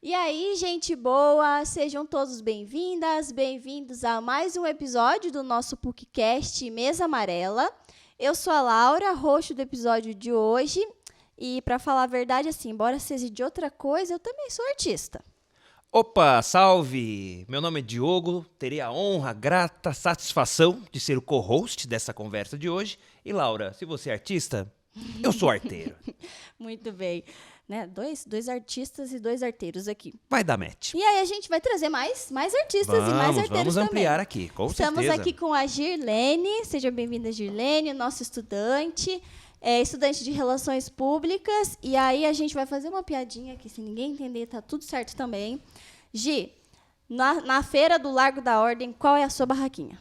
E aí, gente boa, sejam todos bem-vindas, bem-vindos a mais um episódio do nosso PUCcast Mesa Amarela. Eu sou a Laura, host do episódio de hoje, e para falar a verdade, assim, embora seja de outra coisa, eu também sou artista. Opa, salve! Meu nome é Diogo, terei a honra, grata satisfação de ser o co-host dessa conversa de hoje. E Laura, se você é artista, eu sou arteiro. Muito bem. Né? Dois artistas e dois arteiros aqui. Vai dar match. E aí a gente vai trazer mais artistas e mais arteiros vamos ampliar também. aqui, com Estamos certeza. aqui com a Girlene, seja bem-vinda, Girlene, nosso estudante, estudante de Relações Públicas. E aí a gente vai fazer uma piadinha aqui, se ninguém entender, tá tudo certo também. Gi, na feira do Largo da Ordem, qual é a sua barraquinha?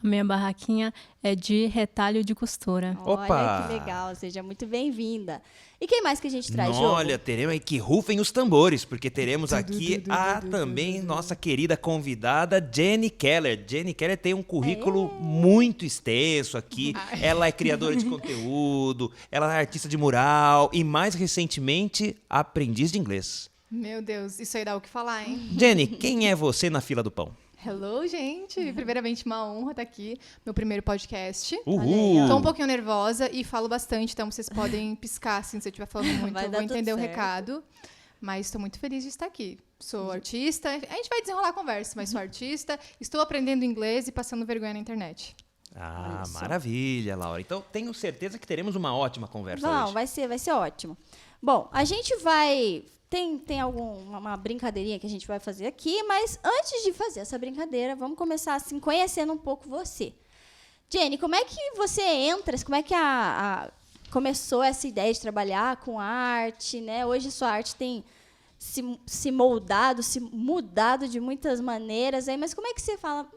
A minha barraquinha é de retalho de costura. Opa! Olha que legal, seja muito bem-vinda. E quem mais que a gente traz, Diogo? Olha, teremos aí que rufem os tambores, porque teremos aqui também nossa querida convidada, Jenny Keller. Jenny Keller tem um currículo muito extenso aqui. Ela é criadora de conteúdo, ela é artista de mural e, mais recentemente, aprendiz de inglês. Meu Deus, isso aí dá o que falar, hein? Jenny, quem é você na fila do pão? Hello, gente! Primeiramente, uma honra estar aqui. Meu primeiro podcast. Uhul! Tô um pouquinho nervosa e falo bastante, então vocês podem piscar assim, se eu estiver falando muito, Vai eu dar vou tudo entender o certo. recado. Mas estou muito feliz de estar aqui. Sou artista, a gente vai desenrolar a conversa, mas sou artista, estou aprendendo inglês e passando vergonha na internet. Ah, maravilha, Laura. Então, tenho certeza que teremos uma ótima conversa Não, hoje. vai ser ótimo. Bom, a gente vai... Tem alguma brincadeirinha que a gente vai fazer aqui, mas antes de fazer essa brincadeira, vamos começar assim, conhecendo um pouco você. Jenny, como é que você entra, como é que começou essa ideia de trabalhar com arte, né? Hoje a sua arte tem se moldado, se mudado de muitas maneiras, aí, mas como é que você fala,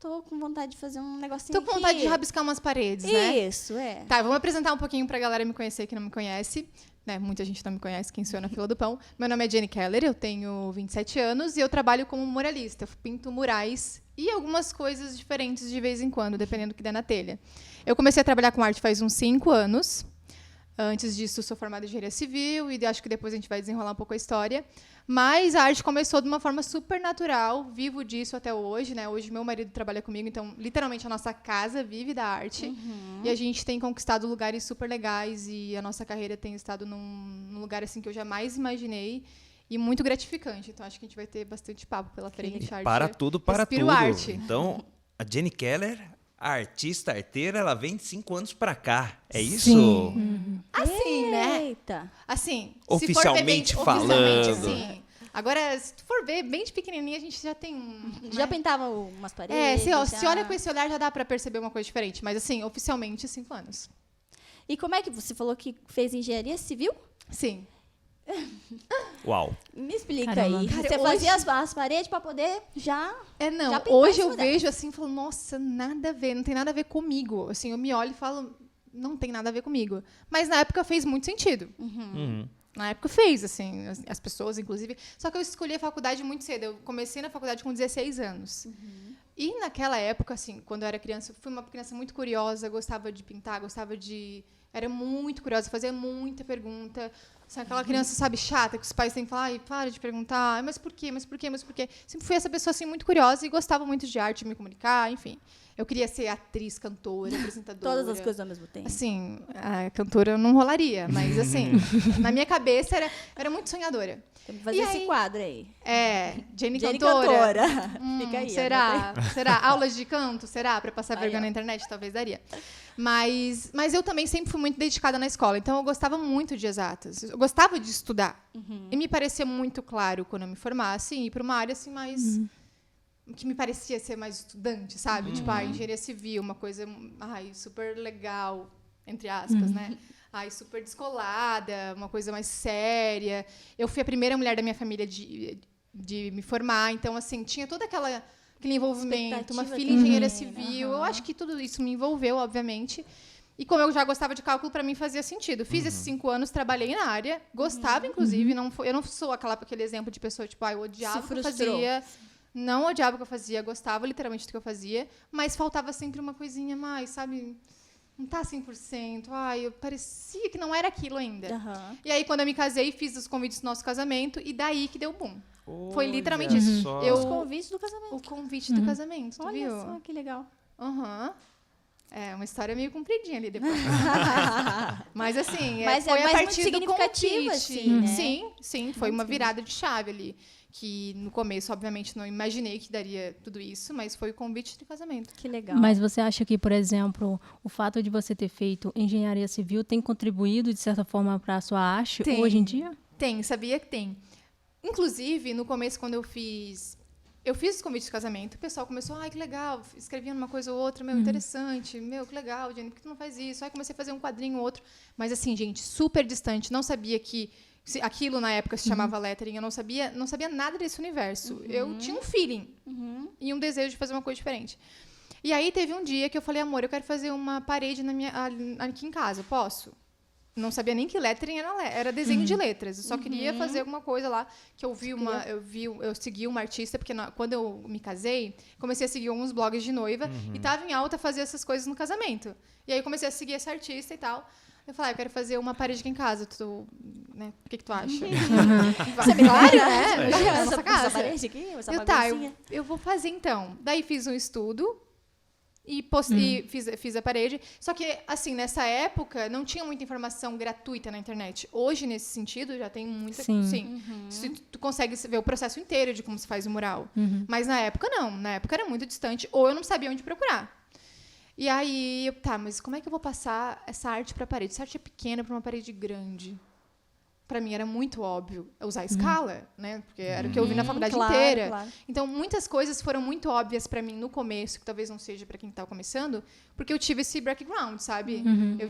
tô com vontade de fazer um negocinho Tô com vontade de rabiscar umas paredes, né? Isso, é. Tá, vamos apresentar um pouquinho pra galera me conhecer que não me conhece. Né, muita gente não me conhece, quem sou eu na fila do pão. Meu nome é Jenny Keller, eu tenho 27 anos e eu trabalho como muralista. Eu pinto murais e algumas coisas diferentes de vez em quando, dependendo do que der na telha. Eu comecei a trabalhar com arte faz uns 5 anos. Antes disso, sou formada em engenharia civil e acho que depois a gente vai desenrolar um pouco a história. Mas a arte começou de uma forma super natural, vivo disso até hoje, né? Hoje meu marido trabalha comigo, então literalmente a nossa casa vive da arte. E a gente tem conquistado lugares super legais e a nossa carreira tem estado num lugar assim que eu jamais imaginei e muito gratificante. Então acho que a gente vai ter bastante papo pela frente. Arte, Para tudo. respiro arte. Então, a Jenny Keller, a artista arteira, ela vem de 5 anos pra cá. É isso? Sim. Assim, né? Eita. Assim, Oficialmente se for ver falando. Oficialmente, sim. Agora, se tu for ver, bem de pequenininha, a gente já tem Já né? pintava umas paredes? Se olha com esse olhar, já dá pra perceber uma coisa diferente. Mas, assim, oficialmente, 5 anos. E como é que você falou que fez engenharia civil? Sim. Uau. Me explica Caramba. aí. Cara, Você hoje- fazia as paredes para poder já... Não. Já pintar Hoje em eu cima dela. vejo assim e falo, nossa, nada a ver, não tem nada a ver comigo. Assim, eu me olho e falo, não tem nada a ver comigo. Mas na época fez muito sentido. Uhum. Na época fez, assim, as pessoas, inclusive. Só que eu escolhi a faculdade muito cedo. Eu comecei na faculdade com 16 anos. E naquela época, assim, quando eu era criança, eu fui uma criança muito curiosa, gostava de pintar, gostava de... Era muito curiosa, fazia muita pergunta. Assim, aquela criança, sabe, chata, que os pais têm que falar, ai, para de perguntar, "Ai, mas por quê, mas por quê, mas por quê?" Sempre fui essa pessoa, assim, muito curiosa e gostava muito de arte, me comunicar, enfim. Eu queria ser atriz, cantora, apresentadora. Todas as coisas ao mesmo tempo. Assim, a cantora não rolaria, mas assim, na minha cabeça era muito sonhadora. Tem que fazer E esse aí? quadro aí. Jenny Jenny cantora. Fica aí. Será? Será? Aulas de canto? Será? Para passar Aí, vergonha ó. na internet? Talvez daria. Mas eu também sempre fui muito dedicada na escola, então eu gostava muito de exatas. Eu gostava de estudar. E me parecia muito claro quando eu me formasse ir para uma área assim mais que me parecia ser mais estudante, sabe? Tipo, engenharia civil, uma coisa super legal, entre aspas, né? Super descolada, uma coisa mais séria. Eu fui a primeira mulher da minha família de me formar, então, assim, tinha todo aquele envolvimento, uma Expectativa filha em engenharia também, civil. aham. Eu acho que tudo isso me envolveu, obviamente. E como eu já gostava de cálculo, para mim fazia sentido. Fiz esses 5 anos, trabalhei na área, gostava, inclusive. Eu não sou aquele exemplo de pessoa, tipo, eu odiava o que eu frustrou. fazia. Não odiava o que eu fazia, gostava literalmente do que eu fazia, mas faltava sempre uma coisinha a mais, sabe? não tá 100%. Ai, eu parecia que não era aquilo ainda. Aham. E aí, quando eu me casei, fiz os convites do nosso casamento e daí que deu boom. Foi Olha literalmente isso. só. Eu- Os convites do casamento. O convite do casamento, tu Olha viu? só, que legal. Aham. É uma história meio compridinha ali depois. Mas assim, Mas foi é a mais muito partir do significativo, convite. assim, né? Sim, foi uma virada de chave ali. Que no começo, obviamente, não imaginei que daria tudo isso, mas foi o convite de casamento. Que legal. Mas você acha que, por exemplo, o fato de você ter feito engenharia civil tem contribuído, de certa forma, para a sua arte Tem. hoje em dia? Tem, sabia que tem. Inclusive, no começo, quando eu fiz os convites de casamento, o pessoal começou, ai, que legal, escrevia uma coisa ou outra, meu, interessante, meu, que legal, Jenny, por que tu não faz isso? Aí comecei a fazer um quadrinho ou outro. Mas assim, gente, super distante, não sabia que aquilo na época se chamava lettering, eu não sabia nada desse universo. Eu tinha um feeling e um desejo de fazer uma coisa diferente. E aí teve um dia que eu falei, amor, eu quero fazer uma parede aqui em casa, posso? Não sabia nem que lettering era desenho de letras. Eu só queria fazer alguma coisa lá que eu segui uma artista, porque quando eu me casei, comecei a seguir alguns blogs de noiva e tava em alta fazer essas coisas no casamento. E aí eu comecei a seguir essa artista e tal. Eu falei, eu quero fazer uma parede aqui em casa. Né? O que tu acha? Você me Claro, né? né? Essa, Nossa casa. essa parede aqui, essa Eu baguncinha. vou fazer então. Daí fiz um estudo e fiz a parede. Só que, assim, nessa época, não tinha muita informação gratuita na internet. Hoje, nesse sentido, já tem muita... Sim. Tu consegue ver o processo inteiro de como se faz o mural. Mas na época, não. Na época era muito distante. Ou eu não sabia onde procurar. E aí, mas como é que eu vou passar essa arte para a parede? Essa arte é pequena para uma parede grande. Para mim era muito óbvio usar escala, né? Porque era o que eu vi na faculdade inteira. Claro. Então, muitas coisas foram muito óbvias para mim no começo, que talvez não seja para quem está começando, porque eu tive esse background, sabe? Eu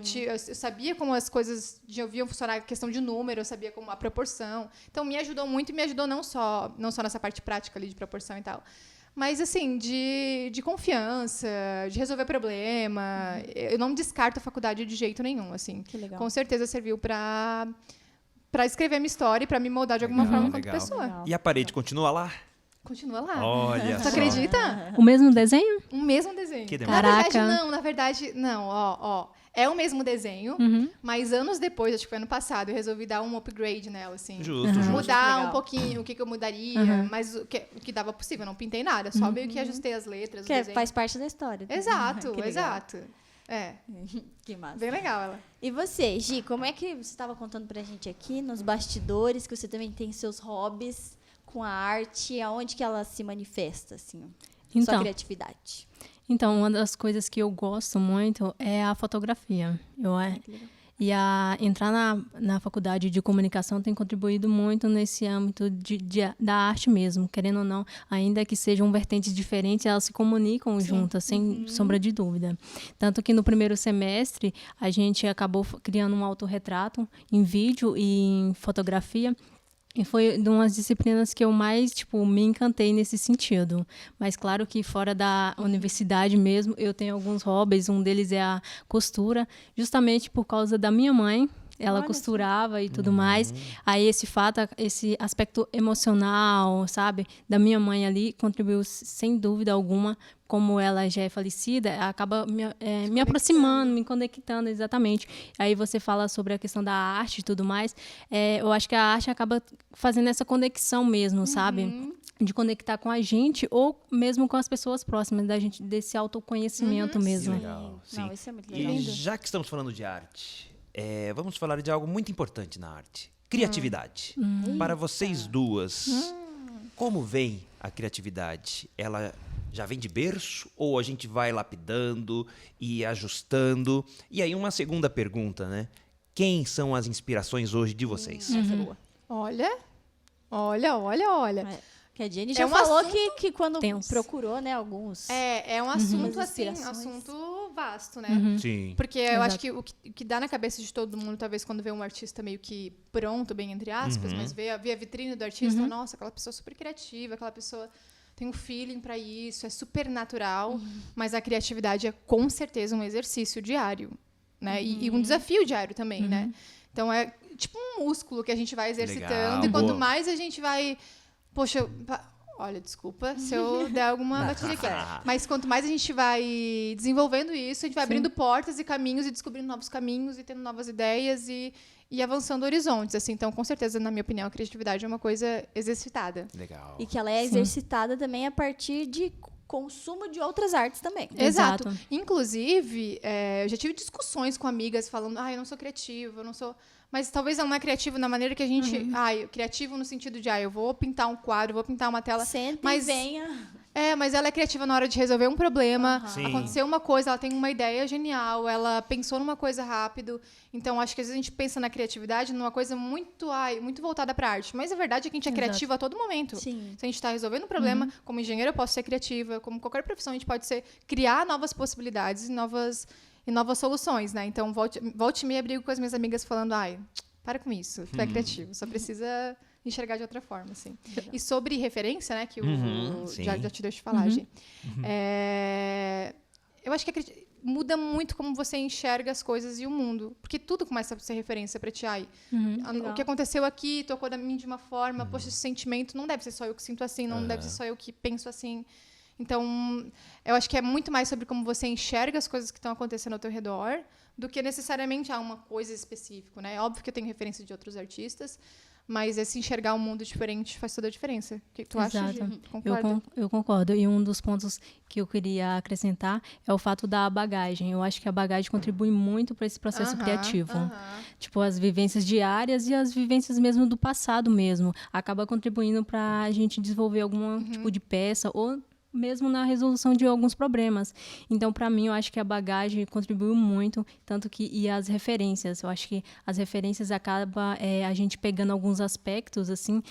sabia como as coisas deviam funcionar, a questão de número, eu sabia como a proporção. Então, me ajudou muito e me ajudou não só nessa parte prática ali de proporção e tal, mas, assim, de confiança, de resolver problema. Eu não descarto a faculdade de jeito nenhum, assim. Que legal. Com certeza serviu para escrever minha história e para me moldar de alguma forma enquanto pessoa. Legal. E a parede continua lá? Continua lá. Olha Tu só. acredita? O mesmo desenho? Um mesmo desenho. Que demais. Na verdade, não. Ó. É o mesmo desenho, mas anos depois, acho que foi ano passado, eu resolvi dar um upgrade nela, assim. Justo. Mudar Legal. um pouquinho o que eu mudaria, mas o que dava possível, eu não pintei nada, só meio que ajustei as letras, o Que desenho. faz parte da história. Exato, Que legal. exato. É, Que massa. bem legal ela. E você, Gi, como é que você estava contando pra gente aqui, nos bastidores, que você também tem seus hobbies com a arte, aonde que ela se manifesta, assim, sua Então, criatividade? Então, uma das coisas que eu gosto muito é a fotografia. E entrar na faculdade de comunicação tem contribuído muito nesse âmbito da arte mesmo. Querendo ou não, ainda que sejam vertentes diferentes, elas se comunicam juntas, sem sombra de dúvida. Tanto que no primeiro semestre, a gente acabou criando um autorretrato em vídeo e em fotografia. E foi de umas disciplinas que eu mais, me encantei nesse sentido. Mas claro que fora da universidade mesmo, eu tenho alguns hobbies. Um deles é a costura, justamente por causa da minha mãe. Ela Olha costurava e tudo mais. Aí esse aspecto emocional, sabe, da minha mãe ali, contribuiu sem dúvida alguma. Como ela já é falecida, acaba me aproximando, me conectando, exatamente. Aí você fala sobre a questão da arte e tudo mais. Eu acho que a arte acaba fazendo essa conexão mesmo, sabe? De conectar com a gente ou mesmo com as pessoas próximas da gente, desse autoconhecimento mesmo. Legal. Sim. Não, isso é muito legal. E já que estamos falando de arte, vamos falar de algo muito importante na arte. Criatividade. Para vocês duas, como vem a criatividade? Ela já vem de berço ou a gente vai lapidando e ajustando? E aí uma segunda pergunta, né? Quem são as inspirações hoje de vocês? Essa é boa. Olha. Que a Jenny já um falou assunto que quando tenso. procurou, né, alguns... É um assunto, Umas assim, inspirações. assunto vasto, né? Sim. Porque eu acho que o que dá na cabeça de todo mundo, talvez, quando vê um artista meio que pronto, bem entre aspas, mas vê a vitrine do artista, nossa, aquela pessoa super criativa, aquela pessoa tem um feeling para isso, é super natural, mas a criatividade é, com certeza, um exercício diário, né? E um desafio diário também, né? Então, é tipo um músculo que a gente vai exercitando, Legal, e quanto boa. mais a gente vai... Poxa, Olha, desculpa se eu der alguma batida aqui. Mas quanto mais a gente vai desenvolvendo isso, a gente vai abrindo portas e caminhos e descobrindo novos caminhos e tendo novas ideias e avançando horizontes. Assim. Então, com certeza, na minha opinião, a criatividade é uma coisa exercitada. Legal. E que ela é exercitada também a partir de consumo de outras artes também. Exato. Exato. Inclusive, eu já tive discussões com amigas falando, eu não sou criativa, eu não sou... Mas talvez ela não é criativa na maneira que a gente... Criativo no sentido de, eu vou pintar um quadro, vou pintar uma tela... Senta mas e venha. Mas ela é criativa na hora de resolver um problema. Sim. Aconteceu uma coisa, ela tem uma ideia genial, ela pensou numa coisa rápido. Então, acho que às vezes a gente pensa na criatividade numa coisa muito voltada para arte. Mas a verdade é que a gente é criativa a todo momento. Sim. Se a gente está resolvendo um problema, como engenheira eu posso ser criativa, como qualquer profissão a gente pode criar novas possibilidades e novas soluções, né? Então, volte e meia brigo com as minhas amigas falando, para com isso, tu é criativo, só precisa enxergar de outra forma, assim. E sobre referência, né, que já te deixo falar, Gi. Eu acho que muda muito como você enxerga as coisas e o mundo, porque tudo começa a ser referência para ti. O que aconteceu aqui tocou a mim de uma forma, poxa, esse sentimento não deve ser só eu que sinto assim, não deve ser só eu que penso assim. Então, eu acho que é muito mais sobre como você enxerga as coisas que estão acontecendo ao teu redor do que necessariamente uma coisa específica, né? É óbvio que eu tenho referência de outros artistas, mas esse enxergar um mundo diferente faz toda a diferença. O que tu acha, Gi? Concorda? Eu concordo. E um dos pontos que eu queria acrescentar é o fato da bagagem. Eu acho que a bagagem contribui muito para esse processo criativo. Tipo, as vivências diárias e as vivências mesmo do passado mesmo. Acaba contribuindo para a gente desenvolver algum tipo de peça ou mesmo na resolução de alguns problemas. Então, para mim, eu acho que a bagagem contribuiu muito, tanto que e as referências. Eu acho que as referências acaba a gente pegando alguns aspectos, assim,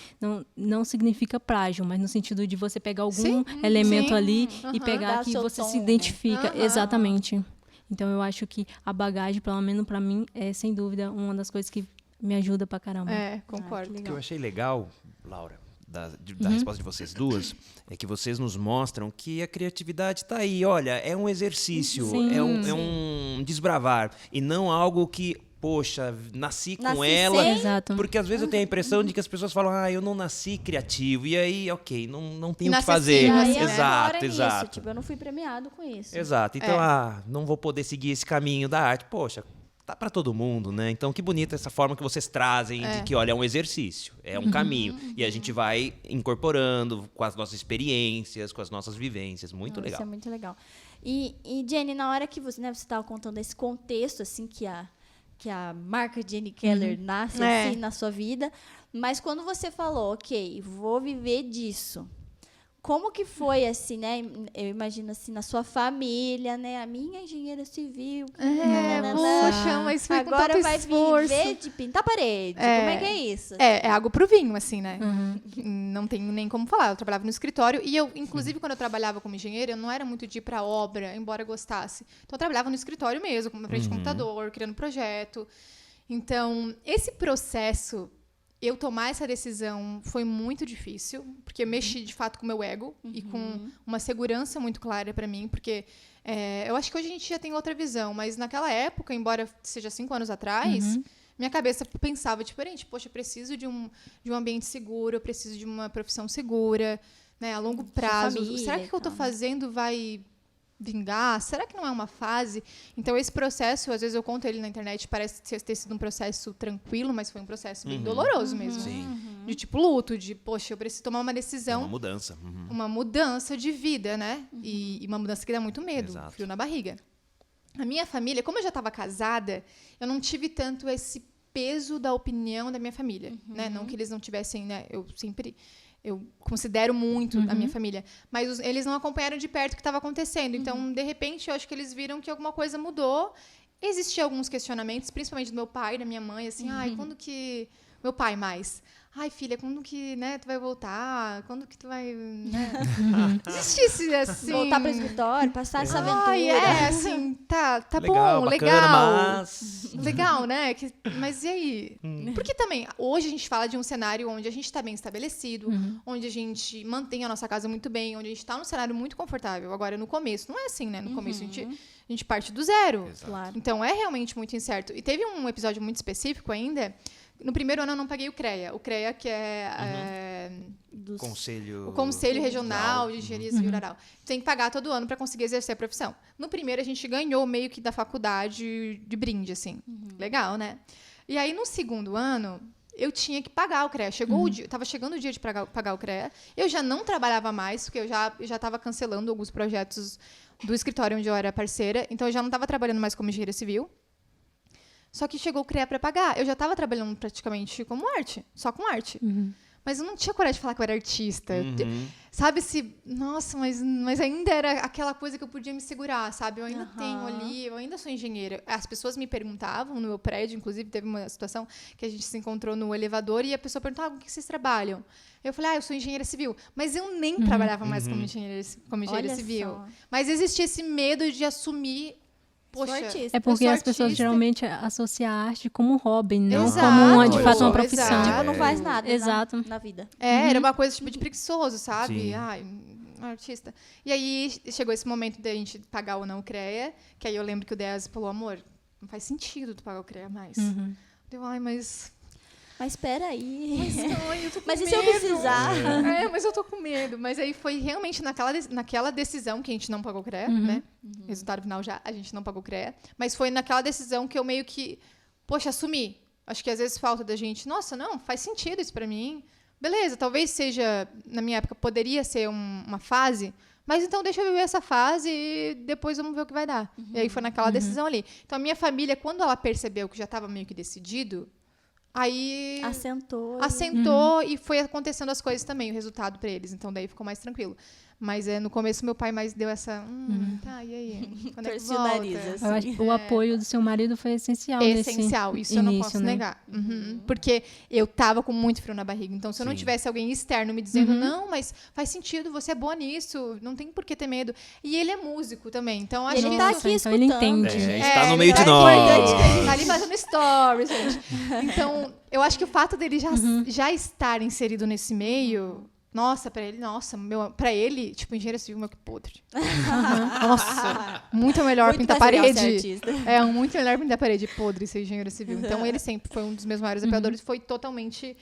não significa plágio, mas no sentido de você pegar algum elemento ali e pegar Dar que seu você tom, se identifica. Exatamente. Então, eu acho que a bagagem, pelo menos para mim, é, sem dúvida, uma das coisas que me ajuda pra caramba. Concordo. O que eu achei legal, Laura, da resposta de vocês duas, é que vocês nos mostram que a criatividade está aí. Olha, é um exercício, é um desbravar. E não algo que, poxa, nasci com ela. Exato. Porque às vezes eu tenho a impressão de que as pessoas falam, eu não nasci criativo. E aí, ok, não tenho o que fazer. Exato. Nisso, tipo, eu não fui premiado com isso. Exato. Então, não vou poder seguir esse caminho da arte. Poxa, tá para todo mundo, né? Então, que bonita essa forma que vocês trazem de que, olha, é um exercício, é um caminho. E a gente vai incorporando com as nossas experiências, com as nossas vivências. Muito legal. Isso é muito legal. E Jenny, na hora que você estava contando esse contexto, assim, que a marca Jenny Keller nasce assim na sua vida, mas quando você falou, ok, vou viver disso, como que foi, assim, né? Eu imagino, assim, na sua família, né? A minha engenheira civil. Poxa, mas foi com agora tanto vai esforço. viver de pintar parede. Como é que é isso? É água pro vinho, assim, né? Não tenho nem como falar. Eu trabalhava no escritório e eu, inclusive, quando eu trabalhava como engenheira, eu não era muito de ir pra obra, embora eu gostasse. Então, eu trabalhava no escritório mesmo, na frente de computador, criando projeto. Então, esse processo... Eu tomar essa decisão foi muito difícil, porque eu mexi, de fato, com o meu ego e com uma segurança muito clara para mim, porque eu acho que hoje a gente já tem outra visão, mas naquela época, embora seja 5 anos atrás, minha cabeça pensava diferente. Poxa, eu preciso de um ambiente seguro, eu preciso de uma profissão segura, né, a longo prazo. Família, será que o que eu estou fazendo vai vingar? Será que não é uma fase? Então, esse processo, às vezes eu conto ele na internet, parece ter sido um processo tranquilo, mas foi um processo bem doloroso mesmo. Sim. De tipo luto, de, poxa, eu preciso tomar uma decisão. Uma mudança. Uma mudança de vida, né? E uma mudança que dá muito medo, Exato. frio na barriga. A minha família, como eu já estava casada, eu não tive tanto esse peso da opinião da minha família, né? Não que eles não tivessem, né? Eu considero muito a minha família. Mas eles não acompanharam de perto o que estava acontecendo. Então, de repente, eu acho que eles viram que alguma coisa mudou. Existiam alguns questionamentos, principalmente do meu pai e da minha mãe. Assim, quando que... Meu pai mais. Ai, filha, quando que, né, tu vai voltar? Quando que tu vai, né? Existisse, assim... Voltar para o escritório, passar essa aventura. Assim, tá Legal, bom, bacana, legal. mas... Legal, né? Mas e aí? Porque também, hoje a gente fala de um cenário onde a gente está bem estabelecido, onde a gente mantém a nossa casa muito bem, onde a gente está num cenário muito confortável. Agora, no começo, não é assim, né? No começo, a gente parte do zero. Claro. Então, é realmente muito incerto. E teve um episódio muito específico ainda... No primeiro ano eu não paguei o CREA. O CREA, que é Conselho... O Conselho Regional de Engenharia Civil Rural. Tem que pagar todo ano para conseguir exercer a profissão. No primeiro, a gente ganhou meio que da faculdade de brinde, assim. Legal, né? E aí, no segundo ano, eu tinha que pagar o CREA. Chegou o dia, estava chegando o dia de pagar o CREA. Eu já não trabalhava mais, porque eu já estava cancelando alguns projetos do escritório onde eu era parceira. Então, eu já não estava trabalhando mais como engenheira civil. Só que chegou o CREA para pagar. Eu já estava trabalhando praticamente como arte, só com arte. Mas eu não tinha coragem de falar que eu era artista. Sabe, nossa, mas ainda era aquela coisa que eu podia me segurar, sabe? Eu ainda tenho ali, eu ainda sou engenheira. As pessoas me perguntavam no meu prédio, inclusive teve uma situação que a gente se encontrou no elevador e a pessoa perguntava, com que vocês trabalham? Eu falei, eu sou engenheira civil. Mas eu nem trabalhava mais como engenheira civil. Só. Mas existia esse medo de assumir. Poxa, artista. É porque eu sou as pessoas artista. geralmente associam a arte como um hobby, não Exato, como, de fato, uma profissão. exato. Tipo, não faz nada Exato. na vida. Era uma coisa tipo de preguiçoso, sabe? Sim. Ai, artista. E aí chegou esse momento da gente pagar ou não o CREA, que aí eu lembro que o Deas falou, amor, não faz sentido tu pagar o CREA mais. Deu, Mas espera aí. eu tô com Mas e medo. se eu precisar? Mas eu tô com medo. Mas aí foi realmente naquela decisão que a gente não pagou o CREA, né? Resultado final já, a gente não pagou o CREA. Mas foi naquela decisão que eu meio que, poxa, assumi. Acho que às vezes falta da gente, nossa, não, faz sentido isso pra mim. Beleza, talvez seja, na minha época, poderia ser uma fase, mas então deixa eu viver essa fase e depois vamos ver o que vai dar. E aí foi naquela decisão ali. Então a minha família, quando ela percebeu que já estava meio que decidido, aí Assentou. e foi acontecendo as coisas também, o resultado para eles. Então daí ficou mais tranquilo. Mas no começo meu pai mais deu essa, tá, e aí? Quando é que Torci o volta? nariz, assim. Eu acho que o apoio do seu marido foi essencial Essencial, nesse isso eu não início, posso né? negar. Porque eu tava com muito frio na barriga. Então, se eu não tivesse alguém externo me dizendo, não, mas faz sentido, você é boa nisso, não tem por que ter medo. E ele é músico também, então acho Ele que tá isso- aqui então ele escutando. entende. Está no ele meio de tá nós. importante, ele tá ali fazendo stories, gente. Então, eu acho que o fato dele já estar inserido nesse meio, pra ele, tipo, engenheiro civil, meu, que podre. Nossa, muito melhor Muito pintar mais legal ser parede. artista. Muito melhor pintar parede podre ser engenheiro civil. Então, ele sempre foi um dos meus maiores apoiadores, foi totalmente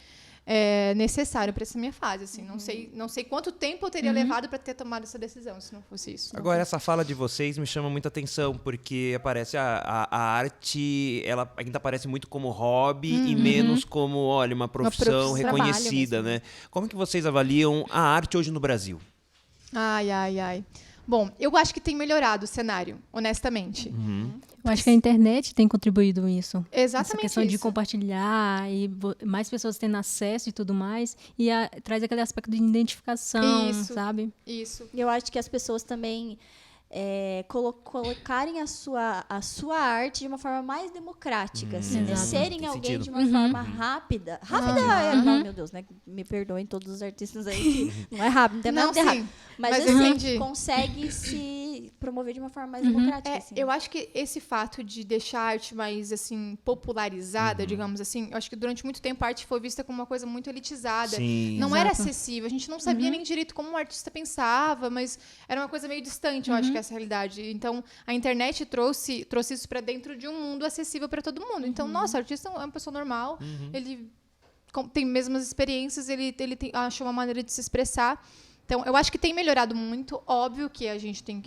necessário para essa minha fase. Assim. Não sei quanto tempo eu teria levado para ter tomado essa decisão, se não fosse isso. Agora, essa fala de vocês me chama muita atenção, porque aparece a arte, ela ainda aparece muito como hobby e menos como, olha, uma profissão reconhecida, né? Como que vocês avaliam a arte hoje no Brasil? Ai. Bom, eu acho que tem melhorado o cenário, honestamente. Eu acho que a internet tem contribuído isso. Exatamente Essa questão de isso. compartilhar e mais pessoas tendo acesso e tudo mais. E traz aquele aspecto de identificação, Isso. sabe? Isso. Eu acho que as pessoas também colocarem a sua arte de uma forma mais democrática, assim, né? Exato. Serem Tem alguém sentido. de uma forma rápida. Não, meu Deus, né? Me perdoem todos os artistas aí que não é rápido, não tem nada de errado. Mas eu assim, entendi. consegue se promover de uma forma mais democrática. Assim. Eu acho que esse fato de deixar a arte mais, assim, popularizada, digamos assim, eu acho que durante muito tempo a arte foi vista como uma coisa muito elitizada. Sim. Não era Exato. acessível. A gente não sabia nem direito como o artista pensava, mas era uma coisa meio distante, eu acho que essa realidade. Então, a internet trouxe isso para dentro de um mundo acessível para todo mundo. Então, nossa, o artista é uma pessoa normal, ele tem mesmas experiências, ele achou uma maneira de se expressar. Então, eu acho que tem melhorado muito. Óbvio que a gente tem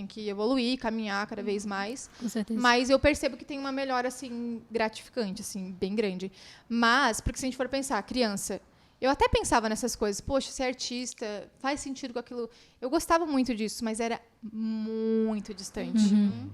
que evoluir, caminhar cada vez mais. Com certeza. Mas eu percebo que tem uma melhora, assim, gratificante, assim, bem grande. Mas, porque se a gente for pensar, criança, eu até pensava nessas coisas. Poxa, ser artista faz sentido com aquilo. Eu gostava muito disso, mas era muito distante.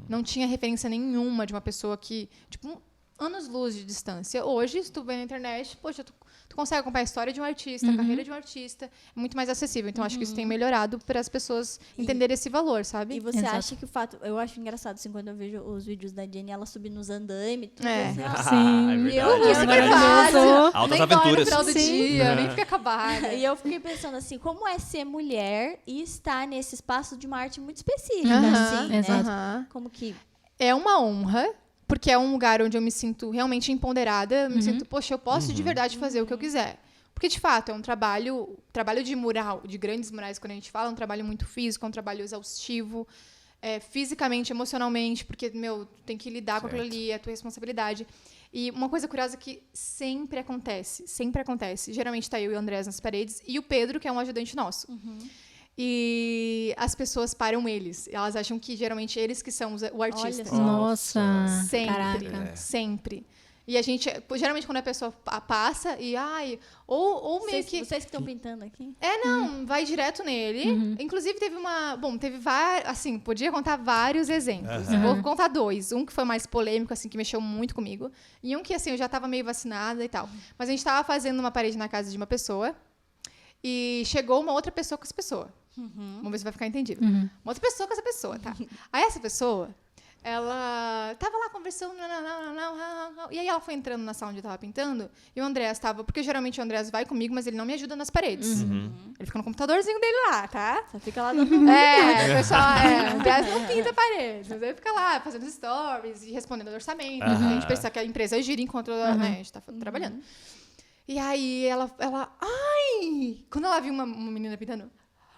Não tinha referência nenhuma de uma pessoa que... Tipo, anos-luz de distância. Hoje, se tu vê na internet, poxa, tu consegue acompanhar a história de um artista, a carreira de um artista. É muito mais acessível. Então, acho que isso tem melhorado para as pessoas entenderem esse valor, sabe? E você Exato. acha que o fato... Eu acho engraçado, assim, quando eu vejo os vídeos da Jenny, ela subindo nos andaime, tudo assim, ó. Sim. É E verdade. eu Super maravilhoso. fácil. Altas Nem dói no aventuras. final do Sim. dia, nem fica acabada. E eu fiquei pensando assim, como é ser mulher e estar nesse espaço de uma arte muito específica, Aham, assim, né? exato. Como que... É uma honra, porque é um lugar onde eu me sinto realmente empoderada, me sinto, poxa, eu posso de verdade fazer o que eu quiser. Porque, de fato, é um trabalho de mural, de grandes murais, quando a gente fala, é um trabalho muito físico, é um trabalho exaustivo. fisicamente, emocionalmente, porque, tem que lidar com aquilo Certo. ali, é a tua responsabilidade. E uma coisa curiosa que sempre acontece. Geralmente tá eu e o Andrés nas paredes e o Pedro, que é um ajudante nosso. E as pessoas param eles. Elas acham que geralmente eles que são o artista. Olha só. Nossa, Sempre, caraca. sempre. E a gente, geralmente quando a pessoa passa e, ou meio que... Vocês que estão pintando aqui? Não, vai direto nele. Inclusive teve vários, assim, podia contar vários exemplos. Vou contar 2. Um que foi mais polêmico, assim, que mexeu muito comigo. E um que, assim, eu já tava meio vacinada e tal. Mas a gente tava fazendo uma parede na casa de uma pessoa e chegou uma outra pessoa com essa pessoa. Vamos ver se vai ficar entendido. Uma outra pessoa com essa pessoa, tá? Aí essa pessoa... Ela tava lá conversando, e aí ela foi entrando na sala onde eu tava pintando, e o Andrés tava, porque geralmente o Andrés vai comigo, mas ele não me ajuda nas paredes. Ele fica no computadorzinho dele lá, tá? Só fica lá dando... O pessoal, o Andrés não pinta paredes, mas ele fica lá fazendo stories e respondendo ao orçamento. A gente precisa que a empresa gira enquanto né, a gente tá trabalhando. E aí ela, quando ela viu uma menina pintando,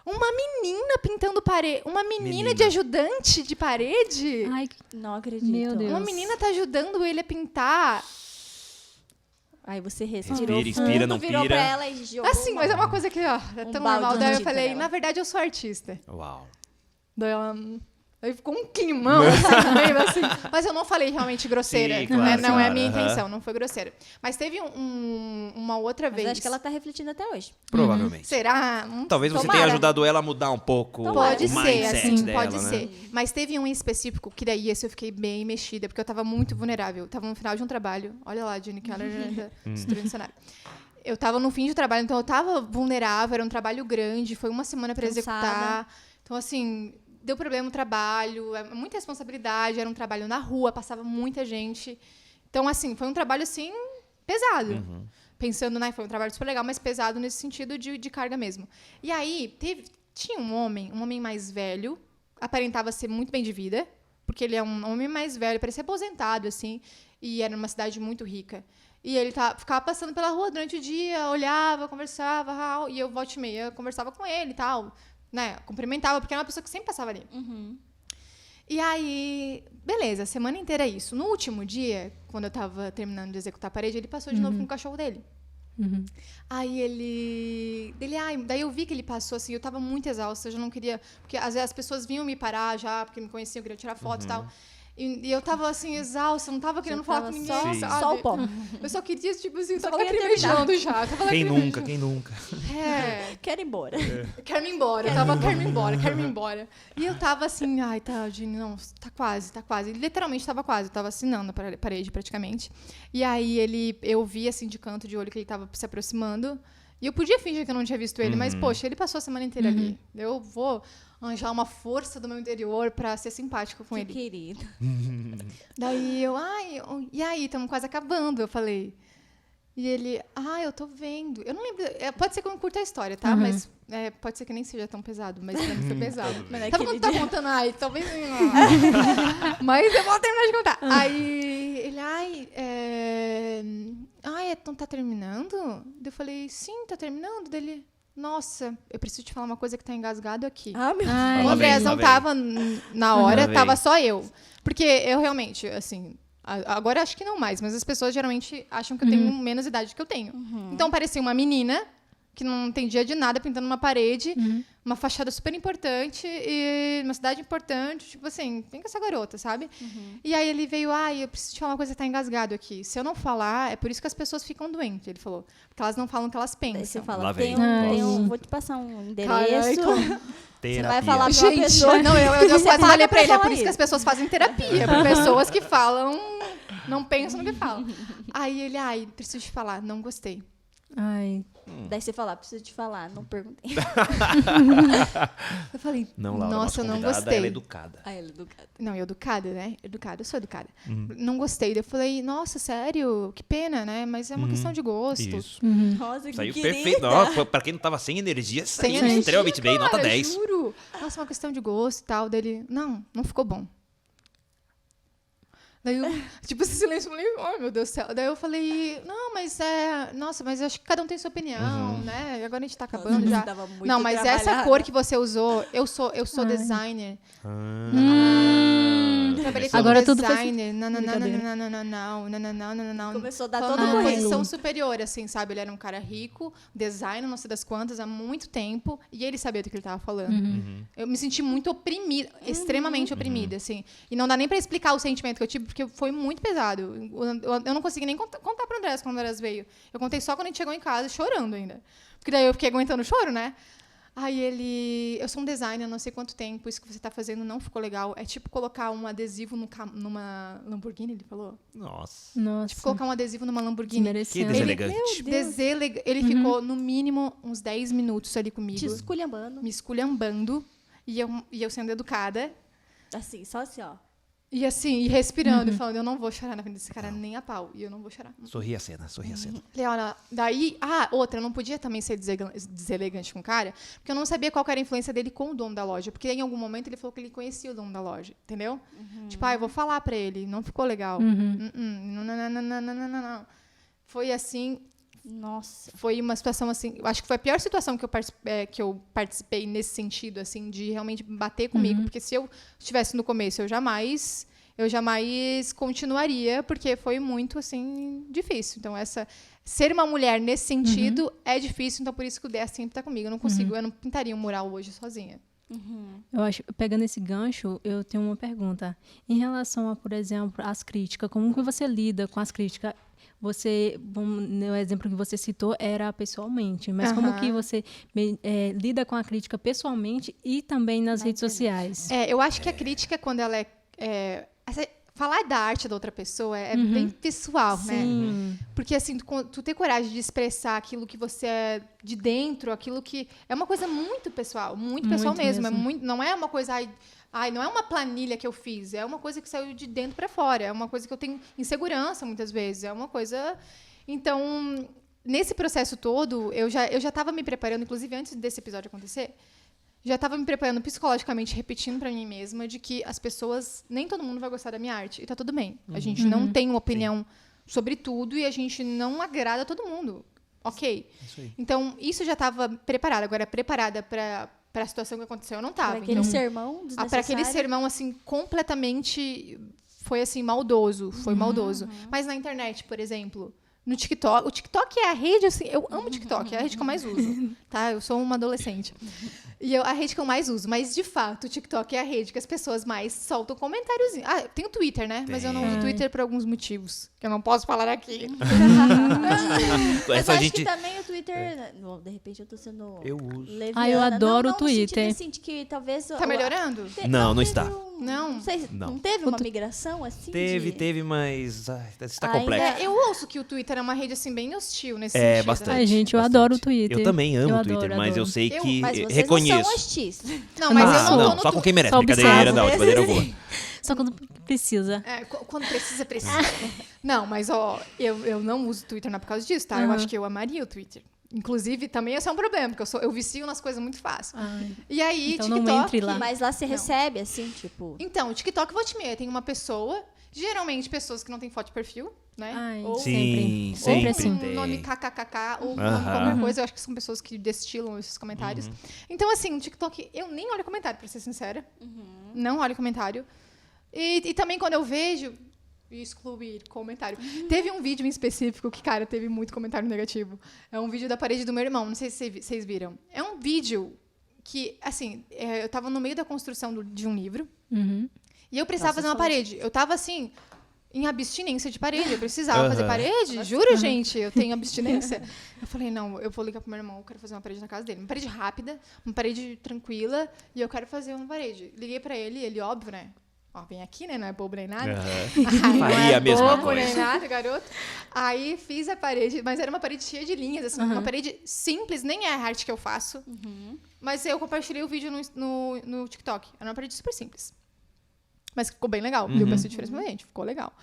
uma menina pintando parede. Uma menina de ajudante de parede. Ai, Não acredito. Meu Deus. Uma menina tá ajudando ele a pintar. Aí você respirou Inspira, não virou pira. pra ela e jogou Assim, mas é uma coisa que é tão balde normal. de Daí eu tinta falei, nela. na verdade eu sou artista. Uau. Daí ela... Aí ficou um climão, assim, meio assim. Mas eu não falei realmente grosseira. Sim, claro, Não é a claro, minha aham. intenção, não foi grosseira. Mas teve uma outra Mas vez. acho que ela tá refletindo até hoje. Provavelmente. Será? Talvez você Tomara. tenha ajudado ela a mudar um pouco Pode o ser, mindset assim, dela, pode né? ser. Mas teve um em específico que daí esse eu fiquei bem mexida, porque eu tava muito vulnerável. Eu tava no final de um trabalho. Olha lá, Jenny Keller já tá destruindo o cenário. Eu tava no fim de trabalho, então eu tava vulnerável, era um trabalho grande, foi uma semana pra Cansada. executar. Então, assim, deu problema no trabalho, muita responsabilidade, era um trabalho na rua, passava muita gente. Então, assim, foi um trabalho, assim, pesado. Pensando, né, foi um trabalho super legal, mas pesado nesse sentido de carga mesmo. E aí, tinha um homem mais velho, aparentava ser muito bem de vida, porque ele é um homem mais velho, parecia aposentado, assim, e era numa cidade muito rica. E ele ficava passando pela rua durante o dia, olhava, conversava, e eu, volta e meia, conversava com ele e tal, né, cumprimentava, porque era uma pessoa que sempre passava ali. E aí, beleza, a semana inteira é isso. No último dia, quando eu tava terminando de executar a parede, ele passou de novo com o cachorro dele. Aí daí eu vi que ele passou assim, eu tava muito exausta, eu já não queria, porque às vezes as pessoas vinham me parar já, porque me conheciam, eu queria tirar foto e tal. E eu tava assim, exausta, não tava querendo falar com ninguém. Só, sabe? só o pó. Eu só queria, tipo assim, Só tava queria lacrimejando já. Tava Quem lacrimejando. nunca? Quero ir embora. Quero me embora, quero me embora. E eu tava assim, ai, tá, Gini, não, tá quase. Literalmente tava quase, eu tava assinando a parede praticamente. E aí eu vi assim de canto de olho que ele tava se aproximando. E eu podia fingir que eu não tinha visto ele, mas, poxa, ele passou a semana inteira ali. Eu vou arranjar uma força do meu interior pra ser simpática com Que ele. querido. Daí e aí, estamos quase acabando, eu falei. E ele, eu tô vendo. Eu não lembro, pode ser que eu não curta a história, tá? Mas pode ser que nem seja tão pesado, mas pra mim foi pesado. Mas Sabe quando tá contando? Talvez... mas eu vou terminar de contar. Aí, ele, então tá terminando? Eu falei, sim, tá terminando. Dele, nossa, eu preciso te falar uma coisa que tá engasgado aqui. Ah, meu Ai, O Lá Andrés vem, não lá tava na hora, Lá tava vem. só eu. Porque eu realmente, assim... Agora acho que não mais, mas as pessoas geralmente acham que eu tenho menos idade que eu tenho. Então parecia uma menina que não entendia de nada pintando uma parede, uma fachada super importante e uma cidade importante, tipo assim, vem com essa garota, sabe? E aí ele veio, eu preciso te falar uma coisa que tá engasgado aqui. Se eu não falar, é por isso que as pessoas ficam doentes, ele falou. Porque elas não falam o que elas Daí você pensam. fala, Lá vem. vou te passar um endereço. Carai, Você vai falar pra uma Gente, pessoa. não, eu Você quase paga falei pra pra ele, é por falar isso que as isso. pessoas fazem terapia, por pessoas que falam, não pensam no que falam. Aí ele, preciso te falar, não gostei. ai. Daí você fala, preciso te falar, não perguntei. Eu falei, Não, Laura, nossa, eu não convidada, gostei. Ela é educada. Aí ela é educada. Não, educada, né? Educada, eu sou educada. Não gostei. Daí eu falei, nossa, sério? Que pena, né? Mas é uma questão de gosto. Isso. Nossa, que Saiu querida. perfeito. Nossa, pra quem não tava sem energia, saiu energia, extremamente bem, nota Cara, 10. juro. Nossa, é uma questão de gosto e tal. Dele, não ficou bom. Daí eu, tipo, esse silêncio, eu falei, ai, meu Deus do céu. Daí eu falei, não, mas nossa, mas eu acho que cada um tem sua opinião, né? E agora a gente tá acabando já. Tava muito Não, mas essa trabalhada. cor que você usou, eu sou designer. Trabalhei como Agora tudo faz designer. Não. Começou a dar Falando todo uma o posição currículo. superior, assim, sabe? Ele era um cara rico, designer, não sei das quantas, há muito tempo, e ele sabia do que ele tava falando. Eu me senti muito oprimida, extremamente oprimida, assim. E não dá nem pra explicar o sentimento que eu tive, porque foi muito pesado. Eu não consegui nem contar pro Andrés quando o Andrés veio. Eu contei só quando a gente chegou em casa, chorando ainda. Porque daí eu fiquei aguentando o choro, né? Aí eu sou um designer, não sei quanto tempo, isso que você tá fazendo não ficou legal. É tipo colocar um adesivo numa Lamborghini, ele falou? Nossa. Nossa, Tipo, colocar um adesivo numa Lamborghini. Que desmerecendo. deselegante. Ele ficou, no mínimo, uns 10 minutos ali comigo, Te esculhambando. me esculhambando, e eu sendo educada, Assim, só assim, ó. e assim, e respirando, e falando, eu não vou chorar na frente desse cara nem a pau, e eu não vou chorar. Sorri a cena. Leona, daí, outra, eu não podia também ser deselegante com o cara, porque eu não sabia qual que era a influência dele com o dono da loja, porque em algum momento ele falou que ele conhecia o dono da loja, entendeu? Tipo, eu vou falar pra ele, não ficou legal. Não. Foi assim, Nossa. foi uma situação assim, eu acho que foi a pior situação que eu participei nesse sentido, assim, de realmente bater comigo, porque se eu estivesse no começo, eu jamais continuaria, porque foi muito, assim, difícil. Então, ser uma mulher nesse sentido é difícil, então por isso que o Dé sempre tá comigo. Eu não consigo, eu não pintaria um mural hoje sozinha. Eu acho, pegando esse gancho, eu tenho uma pergunta. Em relação a, por exemplo, as críticas, como que você lida com as críticas? O exemplo que você citou era pessoalmente, mas como que você lida com a crítica pessoalmente e também nas redes sociais? Eu acho que a crítica, quando ela falar da arte da outra pessoa é bem pessoal, né? Porque, assim, tu ter coragem de expressar aquilo que você é de dentro, aquilo que... É uma coisa muito pessoal mesmo. Não é uma coisa... não é uma planilha que eu fiz, é uma coisa que saiu de dentro para fora, é uma coisa que eu tenho insegurança muitas vezes, é uma coisa... Então, nesse processo todo, eu já estava me preparando, inclusive antes desse episódio acontecer, já estava me preparando psicologicamente, repetindo para mim mesma de que as pessoas, nem todo mundo vai gostar da minha arte, e tá tudo bem. A gente não tem uma opinião sobre tudo e a gente não agrada a todo mundo. Ok. Então, isso já estava preparada. Agora, preparada para a situação que aconteceu, eu não estava. Para aquele sermão desnecessário. Para aquele sermão, assim, completamente... Foi, assim, maldoso. Foi maldoso. Mas na internet, por exemplo... No TikTok. O TikTok é a rede, assim... Eu amo o TikTok. É a rede que eu mais uso. Tá? Eu sou uma adolescente. E a rede que eu mais uso. Mas, de fato, o TikTok é a rede que as pessoas mais soltam comentários. Tem o Twitter, né? Mas eu não uso o Twitter por alguns motivos. Que eu não posso falar aqui. Mas eu acho que também o Twitter... Bom, de repente eu tô sendo Eu uso. leviana. Eu adoro não, o Twitter. No sentido, assim, de que talvez... Tá melhorando? Não teve está. Não. Não sei, Não. não teve uma migração, assim? Teve, mas... está Ainda- complexo. Eu ouço que o Twitter é uma rede, assim, bem hostil nesse sentido. Bastante. Ai, gente, eu bastante. adoro o Twitter. Eu também amo o Twitter, adoro, mas eu adoro. sei que Mas vocês reconheço. não são hostis. Não, mas eu não tô no só com quem merece. Só Brincadeira, observo. não, brincadeira boa. Só quando precisa. Quando precisa, precisa. Não, mas, eu não uso o Twitter não é por causa disso, tá? Eu acho que eu amaria o Twitter. Inclusive, também esse é um problema, porque eu vicio nas coisas muito fácil. E aí, Então não TikTok... entre lá. Mas lá você recebe, assim, tipo... Então, o TikTok, vou te meter, tem uma pessoa, geralmente pessoas que não têm foto de perfil, né? Ai, ou Sim, sempre sempre assim. um tem. nome kkkk, ou nome qualquer coisa. Eu acho que são pessoas que destilam esses comentários. Então, assim, no TikTok, eu nem olho comentário, pra ser sincera. Não olho comentário. E também, quando eu vejo... excluir comentário. Teve um vídeo em específico que, cara, teve muito comentário negativo. É um vídeo da parede do meu irmão. Não sei se vocês viram. É um vídeo que, assim, eu tava no meio da construção de um livro e eu precisava fazer uma parede. Eu tava, assim, em abstinência de parede. Eu precisava fazer parede. Juro, gente, eu tenho abstinência. Eu falei, não, eu vou ligar pro meu irmão. Eu quero fazer uma parede na casa dele. Uma parede rápida, uma parede tranquila. E eu quero fazer uma parede. Liguei pra ele, óbvio, né? Vem aqui, né? Não é bobo nem nada. Faria a mesma bobo nem coisa. nada, garoto. Aí fiz a parede, mas era uma parede cheia de linhas, assim, uma parede simples, nem é a arte que eu faço. Mas eu compartilhei o vídeo no TikTok. Era uma parede super simples. Mas ficou bem legal. Deu pra ser diferença pra gente, ficou legal.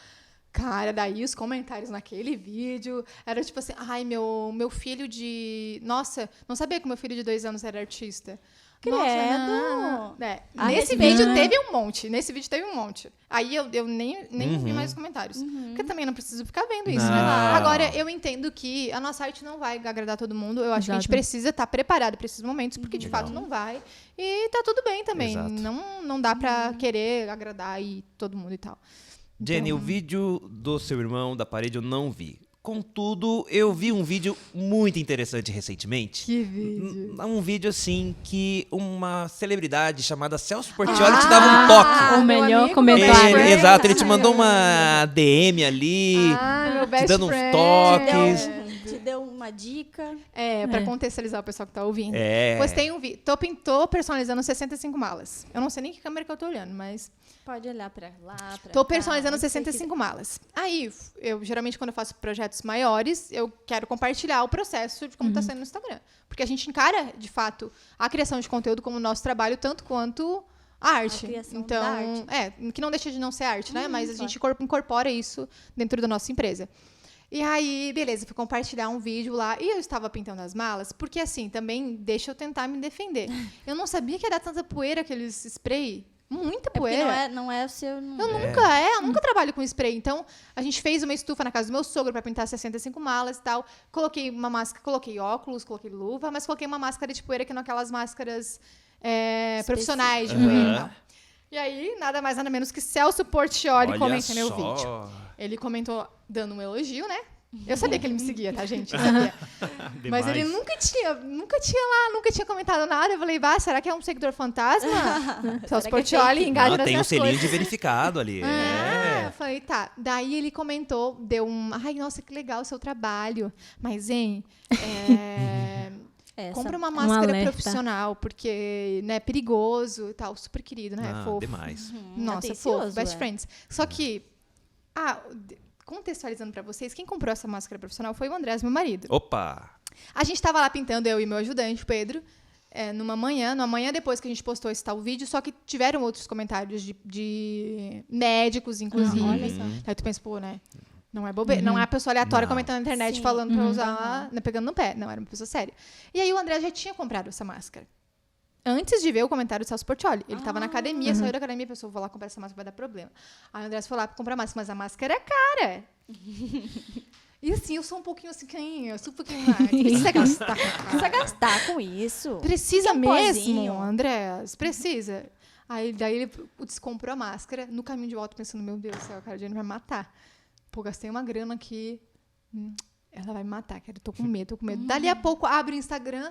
Cara, daí os comentários naquele vídeo era tipo assim, ai, meu filho de... Nossa, não sabia que meu filho de 2 anos era artista. Credo. Nossa, não. A Nesse respeito- vídeo teve um monte. Aí eu nem vi mais os comentários. Porque também não preciso ficar vendo isso, né? Não. Agora, eu entendo que a nossa arte não vai agradar todo mundo. Eu acho que a gente Exato. precisa estar preparado para esses momentos, porque de fato não vai. E tá tudo bem também. Exato. Não dá pra querer agradar aí todo mundo e tal. Jenny, o vídeo do seu irmão da parede eu não vi. Contudo, eu vi um vídeo muito interessante recentemente. Que vídeo. Um vídeo, assim, que uma celebridade chamada Celso Portiolli te dava um toque. O meu melhor amigo, comentário. meu best Ele, friend. exato, ele te mandou uma DM ali, Meu best te dando uns friend. toques. Te deu uma dica. Pra contextualizar o pessoal que tá ouvindo. É. Postei um vídeo. Tô personalizando 65 malas. Eu não sei nem que câmera que eu tô olhando, mas Pode olhar pra lá, pra tô cá, personalizando não sei 65 malas. Aí, eu geralmente quando eu faço projetos maiores, eu quero compartilhar o processo de como tá sendo no Instagram. Porque a gente encara, de fato, a criação de conteúdo como nosso trabalho, tanto quanto a arte. criação Então, da arte. que não deixa de não ser arte, né? Mas a gente incorpora isso dentro da nossa empresa. E aí, beleza, fui compartilhar um vídeo lá e eu estava pintando as malas, porque assim, também deixa eu tentar me defender. Eu não sabia que ia dar tanta poeira aqueles spray. Muita É porque poeira. não é o seu... Eu nunca trabalho com spray. Então, a gente fez uma estufa na casa do meu sogro para pintar 65 malas e tal. Coloquei uma máscara, coloquei óculos, coloquei luva, mas coloquei uma máscara de poeira que não aquelas máscaras profissionais de poeira e tal. E aí, nada mais, nada menos que Celso Portiolli Olha comenta meu só. vídeo. Ele comentou dando um elogio, né? Eu sabia que ele me seguia, tá, gente? Eu sabia. Mas ele nunca tinha comentado nada. Eu falei, será que é um seguidor fantasma? Celso que é Portiolli fake? engaja Não, tem um nessas selinho coisas. de verificado ali. Eu falei, tá. Daí ele comentou, deu um... Ai, nossa, que legal o seu trabalho. Mas, hein... compra uma máscara alerta. profissional, porque, né, perigoso e tal. Super querido, né? Ah, fofo. demais. Nossa, Atencioso, fofo. Best é. friends. Só que... contextualizando pra vocês, quem comprou essa máscara profissional foi o Andrés, meu marido. Opa! A gente tava lá pintando, eu e meu ajudante, o Pedro, numa manhã depois que a gente postou esse tal vídeo, só que tiveram outros comentários de médicos, inclusive. olha só. Aí tu pensa, pô, né? Não é bobeira, não é uma pessoa aleatória Não. comentando na internet Sim. falando pra usar, né, pegando no pé. Não, era uma pessoa séria. E aí o André já tinha comprado essa máscara. Antes de ver o comentário do Celso Portiolli. Ele tava na academia, saiu da academia, pensou, vou lá comprar essa máscara, vai dar problema. Aí o André foi lá pra comprar a máscara, mas a máscara é cara. E assim, eu sou um pouquinho assim, eu sou um pouquinho mais. Precisa gastar. Precisa gastar com isso. Precisa Que um mesmo, pozinho. Andrés? Precisa. Daí ele descomprou a máscara, no caminho de volta pensando, meu Deus do céu, cara, a Jenny vai me matar. Pô, gastei uma grana aqui, ela vai me matar, cara, eu tô com medo. Dali a pouco, abre o Instagram,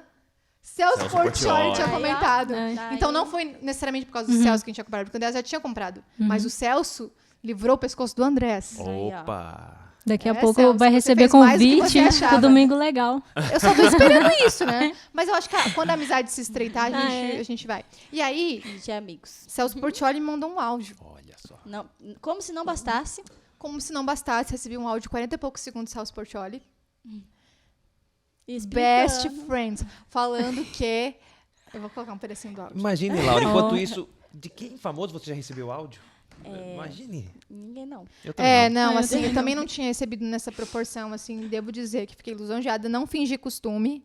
Celso Portiolli Portiolli. tinha Aí, ó. comentado. Aí. Então não foi necessariamente por causa do Celso que a gente tinha comprado, porque o Andrés já tinha comprado. Mas o Celso livrou o pescoço do Andrés. Aí, ó. Opa! Daqui a pouco Celso, vai você receber fez mais do que você convite achava. pro Domingo Legal. Eu só tô esperando isso, né? Mas eu acho que quando a amizade se estreitar, a gente vai. E aí, De amigos. Celso Portiolli me mandou um áudio. Olha só. Não, como se não bastasse. Como se não bastasse, recebi um áudio de 40 e poucos segundos do Celso Portiolli. Explicando. Best friends. Falando que... Eu vou colocar um pedacinho do áudio. Imagine, Laura, enquanto isso, de quem famoso você já recebeu áudio? Imagine. Ninguém não. Eu também não. Não, assim, eu também não tinha recebido nessa proporção, assim, devo dizer que fiquei lisonjeada, não fingi costume,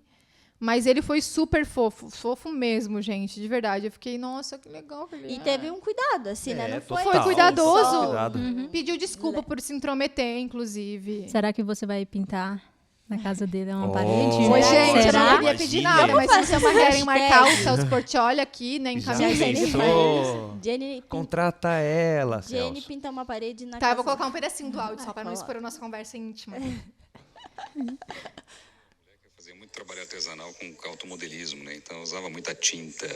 mas ele foi super fofo, fofo mesmo, gente, de verdade. Eu fiquei, nossa, que legal que ele E teve um cuidado, assim, né? Não foi, Foi cuidadoso. só- Cuidado. Pediu desculpa por se intrometer, inclusive. Será que você vai pintar na casa dele uma Oh. parede? Oi, gente, eu não Será? queria pedir Imagina. nada, mas se vocês quiserem marcar o Celso Portiolli aqui, né, Já encaminhar pensou? Jenny, Contrata ela, Jenny Celso. pintar uma parede na Tá, casa. eu vou colocar um pedacinho do áudio só pra não coloca. expor a nossa conversa íntima. Fazia muito trabalho artesanal com automodelismo, né? Então eu usava muita tinta,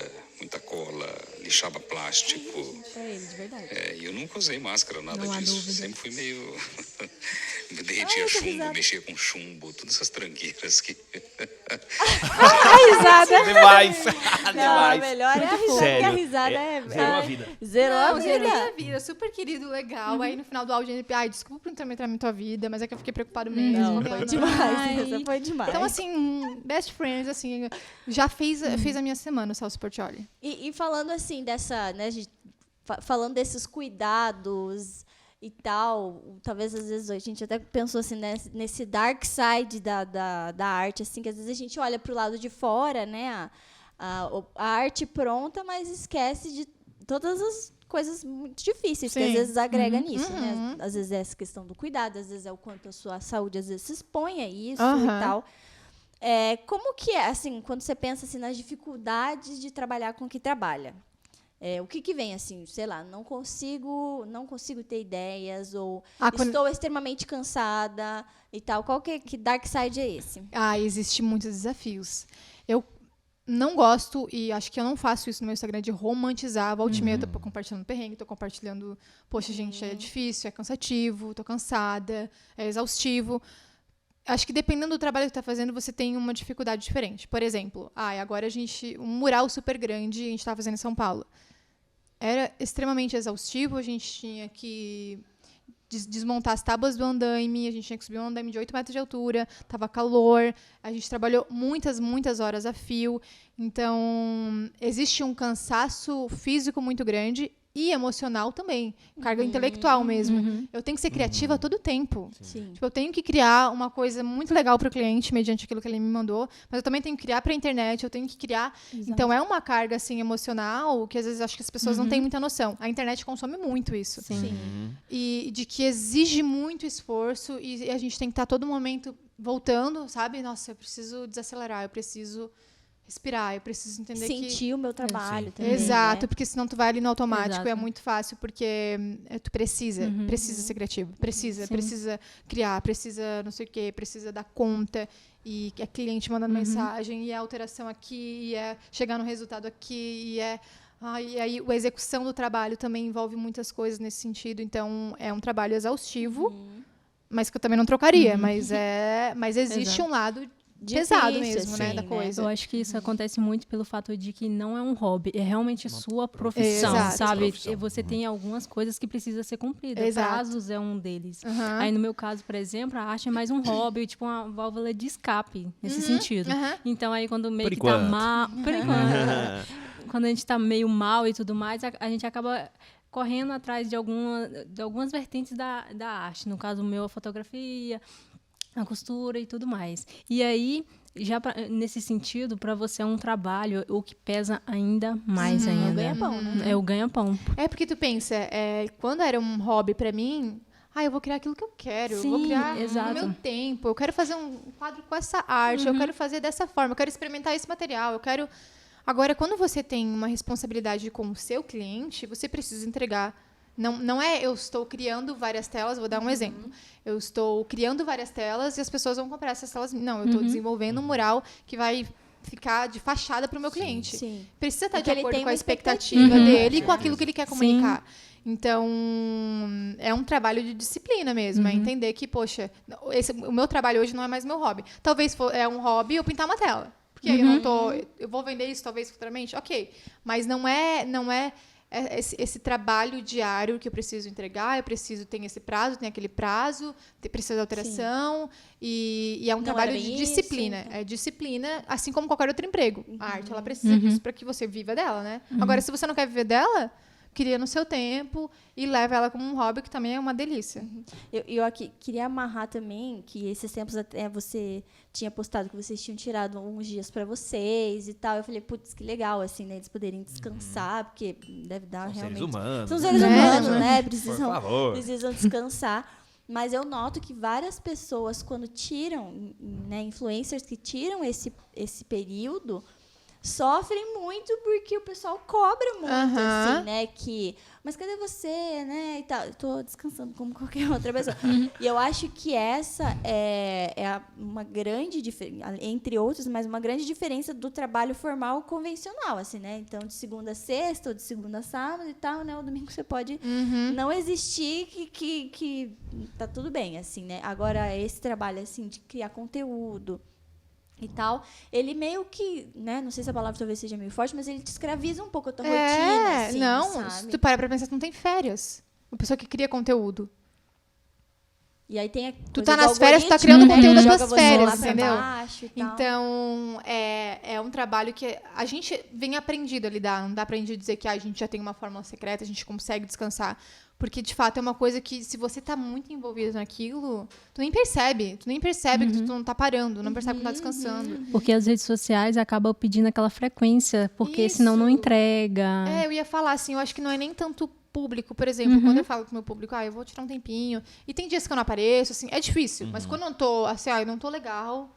muita cola, lixava plástico. Pra ele, de verdade. E eu nunca usei máscara, nada Não há disso. dúvida. Sempre fui meio... derretia chumbo, mexia com chumbo, todas essas tranqueiras que... Demais. Não, a Demais. melhor é a risada, Sério. que a risada é... Zerou a Ai, vida. Zerou a Não, zerou vida. minha vida. Super querido, legal. Aí no final do áudio ele, desculpa por intrometer na tua vida, mas é que eu fiquei preocupado mesmo. Não, Eu foi não- demais. Ai. Essa foi demais. Então, assim, best friends, assim, já fez a minha semana, o Celso Portiolli. E falando assim dessa, né, falando desses cuidados e tal, talvez às vezes a gente até pensou assim nesse dark side da arte, assim, que às vezes a gente olha pro lado de fora, né, a arte pronta, mas esquece de todas as coisas muito difíceis que Sim. às vezes agrega nisso, né? Às vezes é essa questão do cuidado, às vezes é o quanto a sua saúde às vezes se expõe a isso e tal. Como que é, assim, quando você pensa assim, nas dificuldades de trabalhar com o que trabalha? O que vem, assim, sei lá, não consigo ter ideias, ou estou extremamente cansada e tal. Qual que dark side é esse? Existem muitos desafios. Eu não gosto, e acho que eu não faço isso no meu Instagram, de romantizar. Volta e meia, eu tô compartilhando perrengue, tô compartilhando, poxa, gente, é difícil, é cansativo, tô cansada, é exaustivo. Acho que dependendo do trabalho que tá fazendo, você tem uma dificuldade diferente. Por exemplo, agora um mural super grande a gente tava fazendo em São Paulo. Era extremamente exaustivo, a gente tinha que desmontar as tábuas do andaime, a gente tinha que subir um andaime de 8 metros de altura, tava calor, a gente trabalhou muitas, muitas horas a fio. Então, existe um cansaço físico muito grande e emocional também, carga intelectual mesmo. Eu tenho que ser criativa a todo tempo. Sim. Tipo, eu tenho que criar uma coisa muito legal para o cliente, mediante aquilo que ele me mandou, mas eu também tenho que criar para a internet, eu tenho que criar. Exato. Então, é uma carga assim, emocional que às vezes acho que as pessoas não têm muita noção. A internet consome muito isso. Sim. E de que exige muito esforço e a gente tem que estar a todo momento voltando, sabe? Nossa, eu preciso desacelerar, eu preciso respirar, eu preciso entender Sentir o meu trabalho também. Exato, né? porque senão tu vai ali no automático. Exato. É muito fácil, porque tu precisa ser criativo, precisa criar, precisa não sei o quê, precisa dar conta, e é cliente mandando mensagem, e é alteração aqui, e é chegar no resultado aqui, e aí a execução do trabalho também envolve muitas coisas nesse sentido. Então é um trabalho exaustivo, mas que eu também não trocaria, mas existe um lado pesado mesmo, assim, né, da coisa. Eu acho que isso acontece muito pelo fato de que não é um hobby, é realmente sua profissão, Exato. sabe? Profissão. E você tem algumas coisas que precisa ser cumpridas. Exato. Prazos é um deles. Aham. Aí no meu caso, por exemplo, a arte é mais um hobby, tipo uma válvula de escape nesse sentido. aham. Então aí quando meio Por que tá enquanto. mal, por enquanto, quando a gente tá meio mal e tudo mais, a gente acaba correndo atrás de algumas vertentes da arte. No caso meu, a fotografia, a costura e tudo mais. E aí, já nesse sentido, para você é um trabalho, o que pesa ainda mais ainda. É o ganha-pão, né? É o ganha-pão. É porque tu pensa, quando era um hobby pra mim, eu vou criar aquilo que eu quero, eu vou Sim, criar exato. no meu tempo, eu quero fazer um quadro com essa arte, eu quero fazer dessa forma, eu quero experimentar esse material, eu quero... Agora, quando você tem uma responsabilidade com o seu cliente, você precisa entregar. Não é eu estou criando várias telas, vou dar um exemplo. Eu estou criando várias telas e as pessoas vão comprar essas telas. Não, eu estou desenvolvendo um mural que vai ficar de fachada para o meu cliente. Sim. Precisa estar de Porque ele acordo tem com a uma expectativa dele e com Sim. aquilo que ele quer comunicar. Então, é um trabalho de disciplina mesmo. É entender que, poxa, o meu trabalho hoje não é mais meu hobby. Talvez é um hobby eu pintar uma tela. Porque aí eu vou vender isso talvez futuramente. Ok. Mas não é esse trabalho diário que eu preciso entregar, tem esse prazo, tem aquele prazo, precisa de alteração, e é um Não trabalho era de bem disciplina. isso, É disciplina, assim como qualquer outro emprego. A arte, ela precisa disso para que você viva dela, né? Agora, se você não quer viver dela, cria no seu tempo e leva ela como um hobby, que também é uma delícia. Eu aqui queria amarrar também que esses tempos até você tinha postado que vocês tinham tirado uns dias para vocês e tal. Eu falei, putz, que legal, assim, né? Eles poderem descansar, porque deve dar São realmente... seres humanos. São seres né? humanos, né? Por favor. Precisam descansar. Mas eu noto que várias pessoas, quando tiram, né, influencers que tiram esse período, sofrem muito porque o pessoal cobra muito, assim, né? Mas cadê você, né? E tal. Eu tô descansando como qualquer outra pessoa. E eu acho que essa é uma grande diferença, entre outros, mas uma grande diferença do trabalho formal convencional, assim, né? Então, de segunda a sexta ou de segunda a sábado e tal, né? O domingo você pode não existir, que tá tudo bem, assim, né? Agora, esse trabalho, assim, de criar conteúdo e tal, ele meio que, né, não sei se a palavra talvez seja meio forte, mas ele te escraviza um pouco a tua rotina, assim, não, sabe? se tu parar pra pensar, tu não tem férias. Uma pessoa que cria conteúdo. E aí tem a Tu coisa tá do nas férias, tu tá algoritmo, criando conteúdo das joga tuas você férias, lá pra entendeu? baixo e tal. Então, é um trabalho que a gente vem aprendido a lidar. Não dá pra gente dizer que a gente já tem uma fórmula secreta, a gente consegue descansar. Porque, de fato, é uma coisa que, se você tá muito envolvido naquilo, tu nem percebe. Tu nem percebe que tu não tá parando, não percebe que tu tá descansando. Porque as redes sociais acabam pedindo aquela frequência, porque senão não Isso. entrega. Eu ia falar assim, eu acho que não é nem tanto público. Por exemplo, quando eu falo com o meu público, eu vou tirar um tempinho. E tem dias que eu não apareço, assim, é difícil. Mas quando eu não tô, assim, eu não tô legal,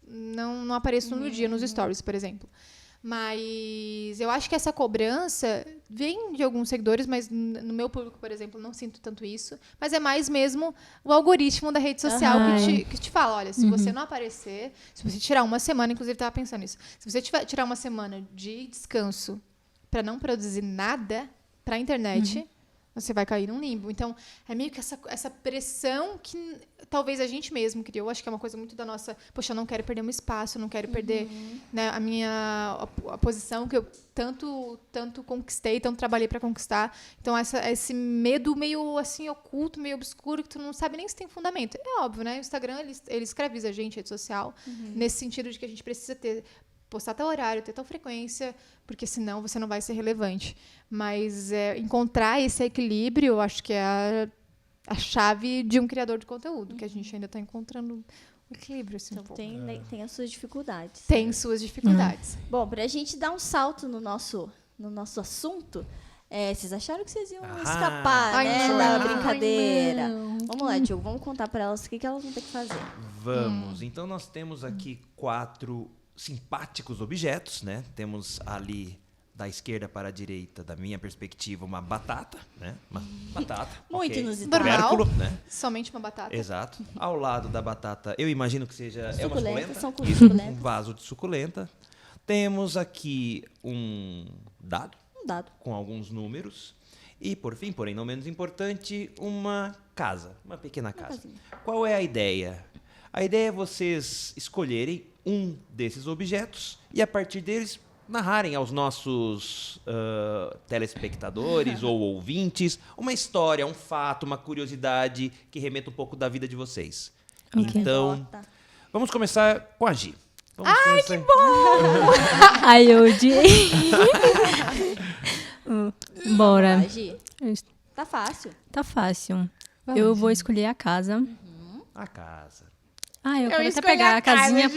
não apareço no dia, nos stories, por exemplo. Mas eu acho que essa cobrança vem de alguns seguidores, mas no meu público, por exemplo, não sinto tanto isso. Mas é mais mesmo o algoritmo da rede social que te fala, olha, se você não aparecer, se você tirar uma semana, inclusive estava pensando nisso, se você tirar uma semana de descanso para não produzir nada para a internet, você vai cair num limbo. Então, é meio que essa pressão que talvez a gente mesmo criou. Acho que é uma coisa muito da nossa... Poxa, eu não quero perder um espaço, eu não quero perder, né, a posição que eu tanto conquistei, tanto trabalhei para conquistar. Então, esse medo meio assim oculto, meio obscuro, que tu não sabe nem se tem fundamento. É óbvio, né? O Instagram, ele escraviza a gente, rede social, nesse sentido de que a gente precisa postar tal horário, ter tal frequência, porque senão você não vai ser relevante. Mas encontrar esse equilíbrio, eu acho que é a chave de um criador de conteúdo, que a gente ainda está encontrando o equilíbrio. Assim, Então tem as suas dificuldades. tem suas dificuldades. Bom, pra gente dar um salto no nosso assunto, vocês acharam que vocês iam escapar, Ai, né, não. da Ai, brincadeira? Vamos lá, Diogo, vamos contar pra elas o que elas vão ter que fazer. Vamos. Então nós temos aqui 4 simpáticos objetos, né? Temos ali da esquerda para a direita, da minha perspectiva, uma batata, né? Uma batata. Muito ok. inusitado. Tubérculo, né? Somente uma batata. Exato. Ao lado da batata, eu imagino que seja é uma Suculenta, suculenta. são Isso, suculentas. um vaso de suculenta. Temos aqui um dado Um dado. com alguns números. E, por fim, porém não menos importante, uma casa, uma pequena casa. casinha. Qual é a ideia? A ideia é vocês escolherem um desses objetos e, a partir deles, narrarem aos nossos telespectadores ou ouvintes uma história, um fato, uma curiosidade que remeta um pouco da vida de vocês. Então, Bota. vamos começar com a Gi. Que bom! Ai, eu odiei. Bora. Vai, Gi. Tá fácil. Tá fácil. Vamos, Eu vou escolher a casa. A casa. Eu quero até pegar a casinha.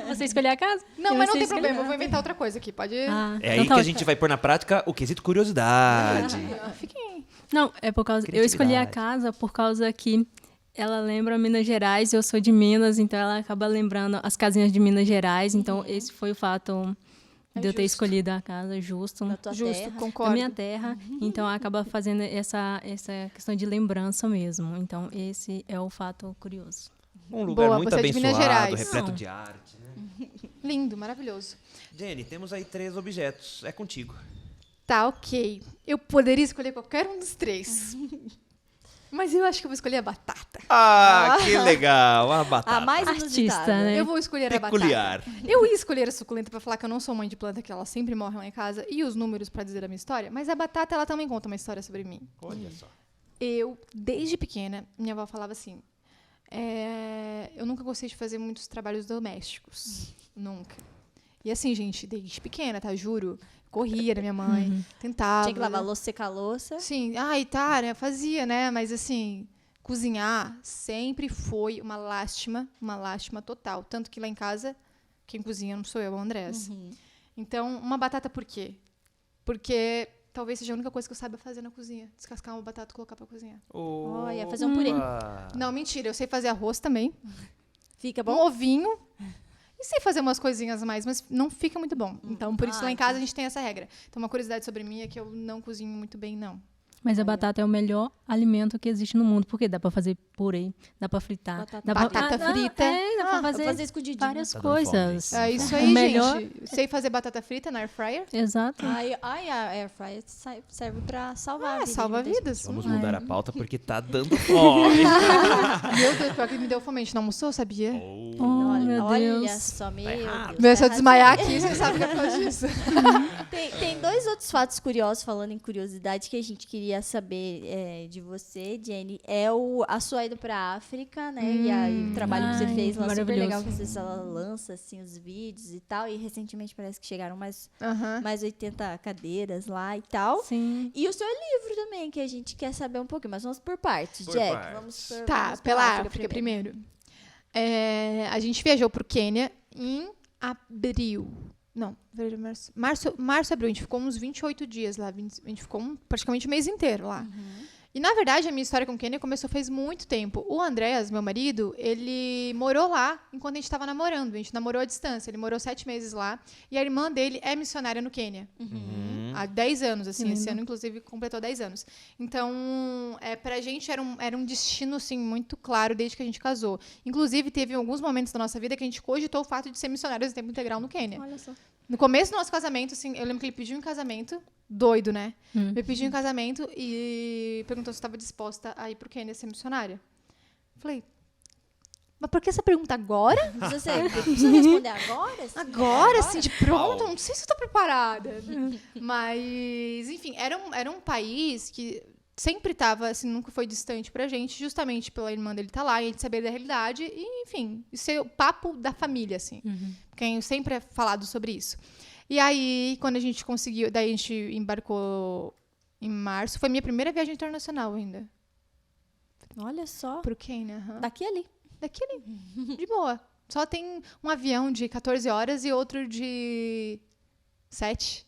Você escolher a casa? Não, E mas não você tem escolher- problema. Eu vou inventar outra coisa aqui. Pode... Ah, É então aí tá que a ótimo. gente vai pôr na prática o quesito curiosidade. Fiquem... Não, é por causa. Eu escolhi a casa por causa que ela lembra Minas Gerais. Eu sou de Minas, então ela acaba lembrando as casinhas de Minas Gerais. Então, esse foi o fato de eu ter justo. escolhido a casa justo. Da tua Justo, terra. Da concordo. minha terra, então acaba fazendo essa questão de lembrança mesmo. Então, esse é o fato curioso. Um lugar Boa, muito você é de Minas abençoado, Gerais. repleto Não. de arte. Né? Lindo, maravilhoso. Jenny, temos aí 3 objetos. É contigo. Tá, ok. Eu poderia escolher qualquer um dos 3. Mas eu acho que eu vou escolher a batata. Ah, que legal! A batata. A mais Artista, inusitada. né? Eu vou escolher a Peculiar. batata. Eu ia escolher a suculenta pra falar que eu não sou mãe de planta, que ela sempre morre lá em casa, e os números pra dizer a minha história, mas a batata, ela também conta uma história sobre mim. Olha só. Eu, desde pequena, minha avó falava assim, eu nunca gostei de fazer muitos trabalhos domésticos. Nunca. E assim, gente, desde pequena, tá? Juro. Corria da minha mãe, tentava. Tinha que lavar louça, secar louça. Sim, né? Fazia, né? Mas assim, cozinhar sempre foi uma lástima total. Tanto que lá em casa, quem cozinha não sou eu, é o Andrés. Então, uma batata por quê? Porque talvez seja a única coisa que eu saiba fazer na cozinha. Descascar uma batata e colocar pra cozinhar. Olha, fazer um purê. Não, mentira, eu sei fazer arroz também. Fica Um bom? ovinho. E sei fazer umas coisinhas a mais, mas não fica muito bom. Então, por isso, lá em casa, a gente tem essa regra. Então, uma curiosidade sobre mim é que eu não cozinho muito bem, não. Mas a batata é o melhor alimento que existe no mundo, porque dá pra fazer purê, dá pra fritar. Batata- dá pra- Batata frita. dá pra Vou fazer fazer escondidinho. várias Tá dando fome, coisas. gente. É isso O aí, melhor- gente. Sei fazer batata frita na air fryer. Exato. A air fryer serve pra salvar a vida. Salva de muitas vidas. Vamos mudar a pauta porque tá dando fome. Meu Deus, pior que me deu fome. A gente não almoçou, sabia? Oh, meu Olha Deus. só, meu errado. Deus. Meu, se eu tá desmaiar errado. aqui, você sabe que é por causa disso. Tem 2 outros fatos curiosos, falando em curiosidade, que a gente queria saber de você, Jenny. É a sua ida pra África, né? E o trabalho que você fez lá, super maravilhoso. legal, que você lança, assim, os vídeos e tal. E recentemente parece que chegaram mais 80 cadeiras lá e tal. Sim. E o seu livro também, que a gente quer saber um pouquinho. Mas vamos por partes, Por Jack. partes. Vamos Pela África primeiro. A gente viajou pro Quênia em abril. Não, março, abril. A gente ficou uns 28 dias lá. A gente ficou praticamente o mês inteiro lá. E, na verdade, a minha história com o Quênia começou faz muito tempo. O Andreas, meu marido, ele morou lá enquanto a gente estava namorando. A gente namorou à distância. Ele morou 7 meses lá. E a irmã dele é missionária no Quênia. Há 10 anos, assim. Esse ano, inclusive, completou 10 anos. Então, pra gente, era um destino, assim, muito claro desde que a gente casou. Inclusive, teve alguns momentos da nossa vida que a gente cogitou o fato de ser missionários em tempo integral no Quênia. Olha só. No começo do nosso casamento, assim, eu lembro que ele pediu em casamento, doido, né? Ele pediu em casamento e perguntou se estava disposta a ir pro Quênia ser missionária. Falei, mas por que essa pergunta agora? Você precisa responder agora? Agora, assim, de pronto? Não sei se eu tô preparada. Mas, enfim, era um país que sempre estava, assim, nunca foi distante pra gente, justamente pela irmã dele estar lá, e a gente saber da realidade, e, enfim, isso é o papo da família, assim. Quem sempre é falado sobre isso. E aí, quando a gente conseguiu, daí a gente embarcou em março, foi minha primeira viagem internacional ainda. Olha só. Pro Quênia. Daqui ali. Daqui ali. De boa. Só tem um avião de 14 horas e outro de 7.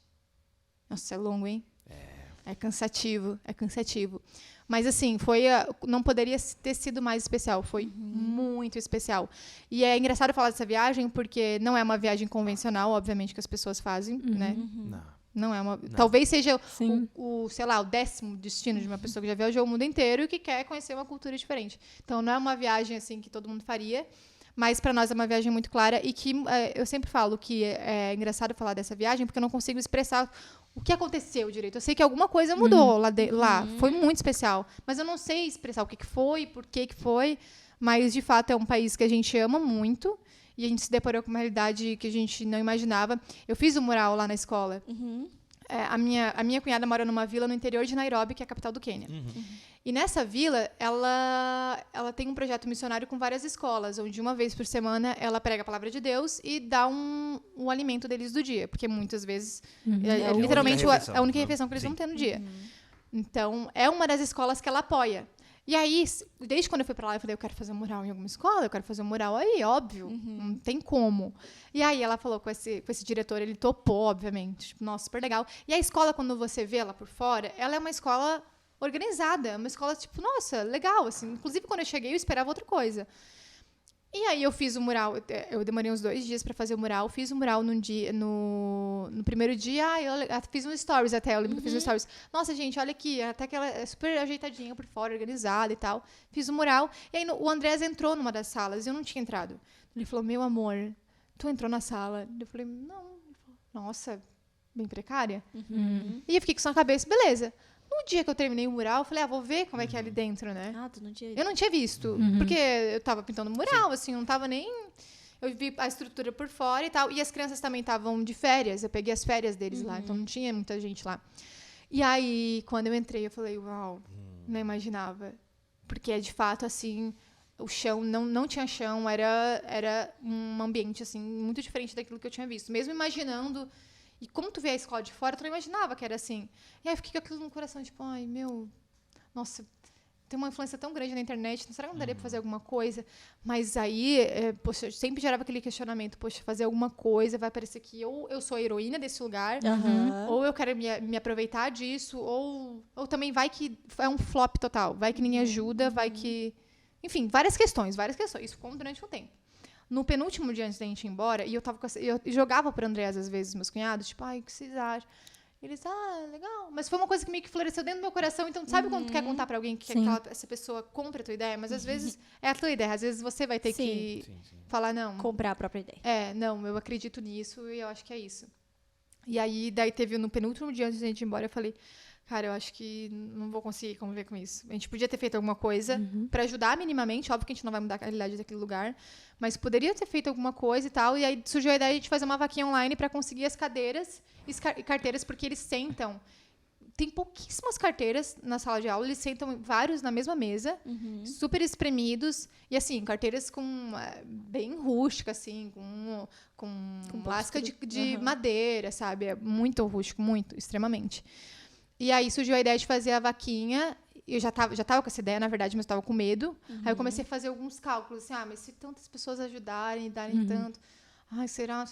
Nossa, é longo, hein? É cansativo, é cansativo. Mas, assim, não poderia ter sido mais especial. Foi muito especial. E é engraçado falar dessa viagem, porque não é uma viagem convencional, obviamente, que as pessoas fazem, né? Não é uma... Talvez seja sei lá, o 10º destino de uma pessoa que já viajou o mundo inteiro e que quer conhecer uma cultura diferente. Então, não é uma viagem, assim, que todo mundo faria. Mas, para nós, é uma viagem muito clara e que eu sempre falo que é engraçado falar dessa viagem porque eu não consigo expressar o que aconteceu direito. Eu sei que alguma coisa mudou lá. Foi muito especial. Mas eu não sei expressar o que foi, por que foi. Mas, de fato, é um país que a gente ama muito e a gente se deparou com uma realidade que a gente não imaginava. Eu fiz um mural lá na escola. A minha cunhada mora numa vila no interior de Nairobi, que é a capital do Quênia. E nessa vila, ela tem um projeto missionário com várias escolas, onde uma vez por semana ela prega a palavra de Deus e dá um alimento deles do dia. Porque muitas vezes é literalmente a única refeição que eles vão ter no dia. Então, é uma das escolas que ela apoia. E aí, desde quando eu fui pra lá, eu falei, eu quero fazer um mural em alguma escola, eu quero fazer um mural aí, óbvio, não tem como. E aí ela falou com esse diretor, ele topou, obviamente, tipo, nossa, super legal. E a escola, quando você vê ela por fora, ela é uma escola organizada, uma escola, tipo, nossa, legal, assim. Inclusive, quando eu cheguei, eu esperava outra coisa. E aí eu fiz o mural, eu demorei uns 2 dias para fazer o mural, fiz o mural no primeiro dia, eu fiz um stories até, eu lembro que eu fiz um stories. Nossa, gente, olha aqui, até que ela é super ajeitadinha por fora, organizada e tal. Fiz o mural, e aí o Andrés entrou numa das salas, e eu não tinha entrado. Ele falou, meu amor, tu entrou na sala? Eu falei, não. Ele falou, nossa, bem precária. E eu fiquei com isso na cabeça, beleza. No dia que eu terminei o mural, eu falei, vou ver como é que é ali dentro, né? Tu não tinha... Eu não tinha visto, porque eu tava pintando mural, assim, eu não tava nem... Eu vi a estrutura por fora e tal, e as crianças também estavam de férias, eu peguei as férias deles lá, então não tinha muita gente lá. E aí, quando eu entrei, eu falei, uau, não imaginava. Porque, de fato, assim, o chão, não tinha chão, era um ambiente, assim, muito diferente daquilo que eu tinha visto. Mesmo imaginando... E como tu vê a escola de fora, tu não imaginava que era assim. E aí eu fiquei com aquilo no coração, tipo, ai, meu... Nossa, tem uma influência tão grande na internet, será que não daria pra fazer alguma coisa? Mas aí, poxa, eu sempre gerava aquele questionamento, poxa, fazer alguma coisa, vai parecer que ou eu sou a heroína desse lugar, ou eu quero me aproveitar disso, ou também vai que é um flop total, vai que ninguém ajuda, vai que... Enfim, várias questões. Isso ficou durante um tempo. No penúltimo dia antes da gente ir embora, e eu jogava para Andreas, às vezes, meus cunhados, tipo, ai, o que vocês acham? Eles, legal. Mas foi uma coisa que meio que floresceu dentro do meu coração. Então, sabe quando tu quer contar para alguém que essa pessoa compra a tua ideia? Mas, às vezes, é a tua ideia. Às vezes, você vai ter que falar, não. Comprar a própria ideia. Não, eu acredito nisso e eu acho que é isso. E aí, daí teve no penúltimo dia antes da gente ir embora, eu falei, Cara, eu acho que não vou conseguir conviver com isso. A gente podia ter feito alguma coisa pra ajudar minimamente. Óbvio que a gente não vai mudar a realidade daquele lugar. Mas poderia ter feito alguma coisa e tal. E aí surgiu a ideia de fazer uma vaquinha online pra conseguir as cadeiras e carteiras, porque eles sentam. Tem pouquíssimas carteiras na sala de aula. Eles sentam vários na mesma mesa, super espremidos. E, assim, carteiras bem rústicas, assim, com lasca de madeira, sabe? É muito rústico, muito, extremamente. E aí surgiu a ideia de fazer a vaquinha. Eu já tava com essa ideia, na verdade, mas eu tava com medo. Aí eu comecei a fazer alguns cálculos, assim, mas se tantas pessoas ajudarem, darem tanto... Ai, será?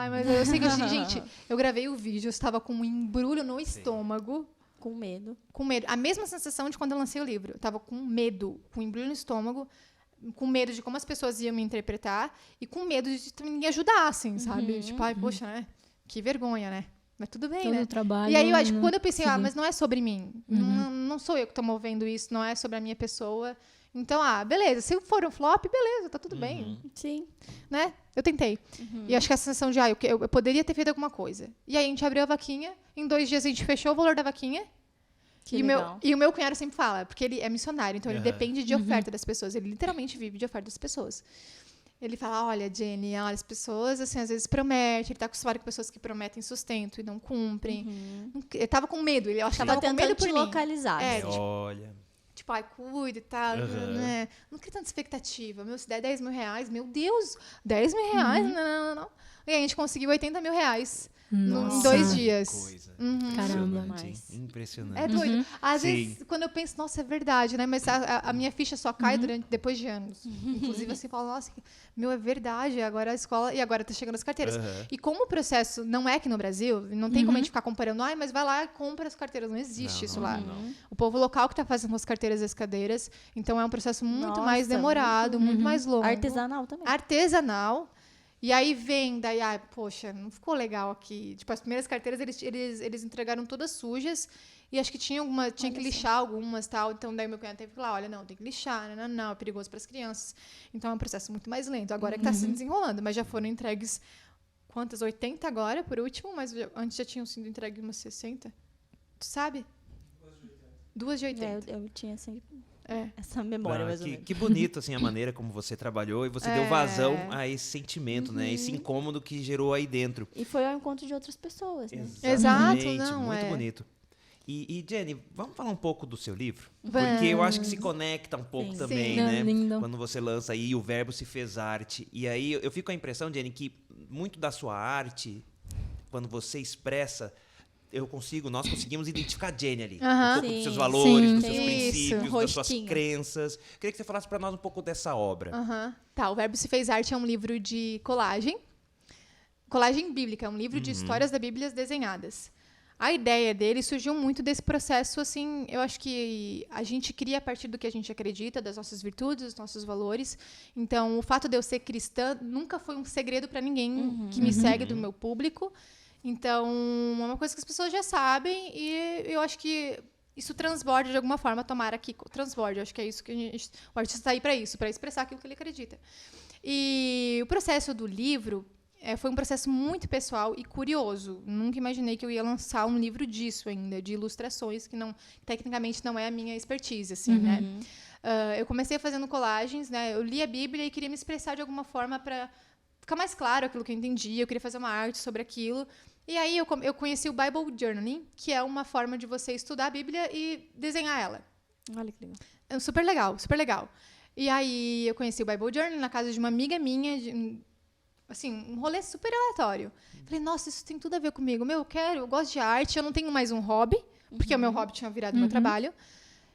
Mas eu sei que, gente, eu gravei o vídeo, eu estava com um embrulho no estômago. Com medo. Com medo. A mesma sensação de quando eu lancei o livro. Eu estava com medo, com um embrulho no estômago, com medo de como as pessoas iam me interpretar e com medo de também me ajudar, assim, sabe? Tipo, ai, poxa, né? Que vergonha, né? Mas tudo bem, Todo né? o trabalho. E aí, eu acho que quando eu pensei, seguir. mas não é sobre mim. Não sou eu que estou movendo isso, não é sobre a minha pessoa. Então, beleza. Se for um flop, beleza, tá tudo bem. Sim. Né? Eu tentei. E acho que a sensação de, eu poderia ter feito alguma coisa. E aí, a gente abriu a vaquinha. Em 2 dias, a gente fechou o valor da vaquinha. Que E legal. o meu cunhado sempre fala, porque ele é missionário, então ele depende de oferta das pessoas. Ele literalmente vive de oferta das pessoas. Ele fala, olha, Jenny, as pessoas, assim, às vezes prometem. Ele tá acostumado com pessoas que prometem sustento e não cumprem. Eu tava com medo. Eu acho que Tava tava com medo tentando por te mim. localizar. É, assim. Olha. Tipo, cuida e tal, né? Não cria tanta expectativa. Se der 10 mil reais, meu Deus, 10 mil reais? Não. E aí a gente conseguiu 80 mil reais em Nossa. 2 dias. Coisa. Caramba. Impressionante, hein? Impressionante. É doido. Às Sim. vezes, quando eu penso, nossa, é verdade, né? Mas a minha ficha só cai depois de anos. Inclusive, assim, falo, nossa, é verdade. Agora a escola... E agora tá chegando as carteiras. E como o processo não é aqui no Brasil, não tem como a gente ficar comparando, mas vai lá e compra as carteiras. Não existe isso lá. O povo local que tá fazendo as carteiras e as cadeiras. Então, é um processo muito mais Nossa, demorado, muito mais longo. Artesanal também. Artesanal. E aí daí, poxa, não ficou legal aqui. Tipo, as primeiras carteiras, eles entregaram todas sujas. E acho que tinha que lixar algumas, tal. Então, daí meu cunhado teve que falar, olha, não, tem que lixar, não, é perigoso para as crianças. Então, é um processo muito mais lento. Agora é que está se desenrolando, mas já foram entregues, quantas? 80 agora, por último, mas antes já tinham sido entregues umas 60. Tu sabe? 2 de 80. Eu tinha sempre essa memória, Ah, mais ou menos. que bonito, assim, a maneira como você trabalhou e você deu vazão a esse sentimento, né? Esse incômodo que gerou aí dentro. E foi ao encontro de outras pessoas, né? Exato, não, muito bonito. E, Jenny, vamos falar um pouco do seu livro? Vamos. Porque eu acho que se conecta um pouco Sim. também, Sim. né? Lindo. Quando você lança aí, o verbo se fez arte. E aí eu fico com a impressão, Jenny, que muito da sua arte, quando você expressa, nós conseguimos identificar a Jenny ali. Um pouco dos seus Sim. valores, Sim. dos seus Isso. princípios, das suas Rostinho. crenças. Queria que você falasse para nós um pouco dessa obra. Tá, o Verbo se fez arte é um livro de colagem. Colagem bíblica, é um livro de histórias da Bíblia desenhadas. A ideia dele surgiu muito desse processo, assim, eu acho que a gente cria a partir do que a gente acredita, das nossas virtudes, dos nossos valores. Então, o fato de eu ser cristã nunca foi um segredo para ninguém que me segue do meu público. Então, é uma coisa que as pessoas já sabem e eu acho que isso transborda de alguma forma, tomara que transborde. Eu acho que é isso que o artista está aí para isso, para expressar aquilo que ele acredita. E o processo do livro foi um processo muito pessoal e curioso. Nunca imaginei que eu ia lançar um livro disso ainda, de ilustrações, que tecnicamente não é a minha expertise, assim, né? Eu comecei fazendo colagens, né? Eu li a Bíblia e queria me expressar de alguma forma para ficar mais claro aquilo que eu entendia. Eu queria fazer uma arte sobre aquilo. E aí eu conheci o Bible Journaling, que é uma forma de você estudar a Bíblia e desenhar ela. Olha que legal. É super legal, super legal. E aí eu conheci o Bible Journaling na casa de uma amiga minha, assim, um rolê super aleatório. Falei, nossa, isso tem tudo a ver comigo. Eu gosto de arte, eu não tenho mais um hobby, porque o meu hobby tinha virado meu trabalho.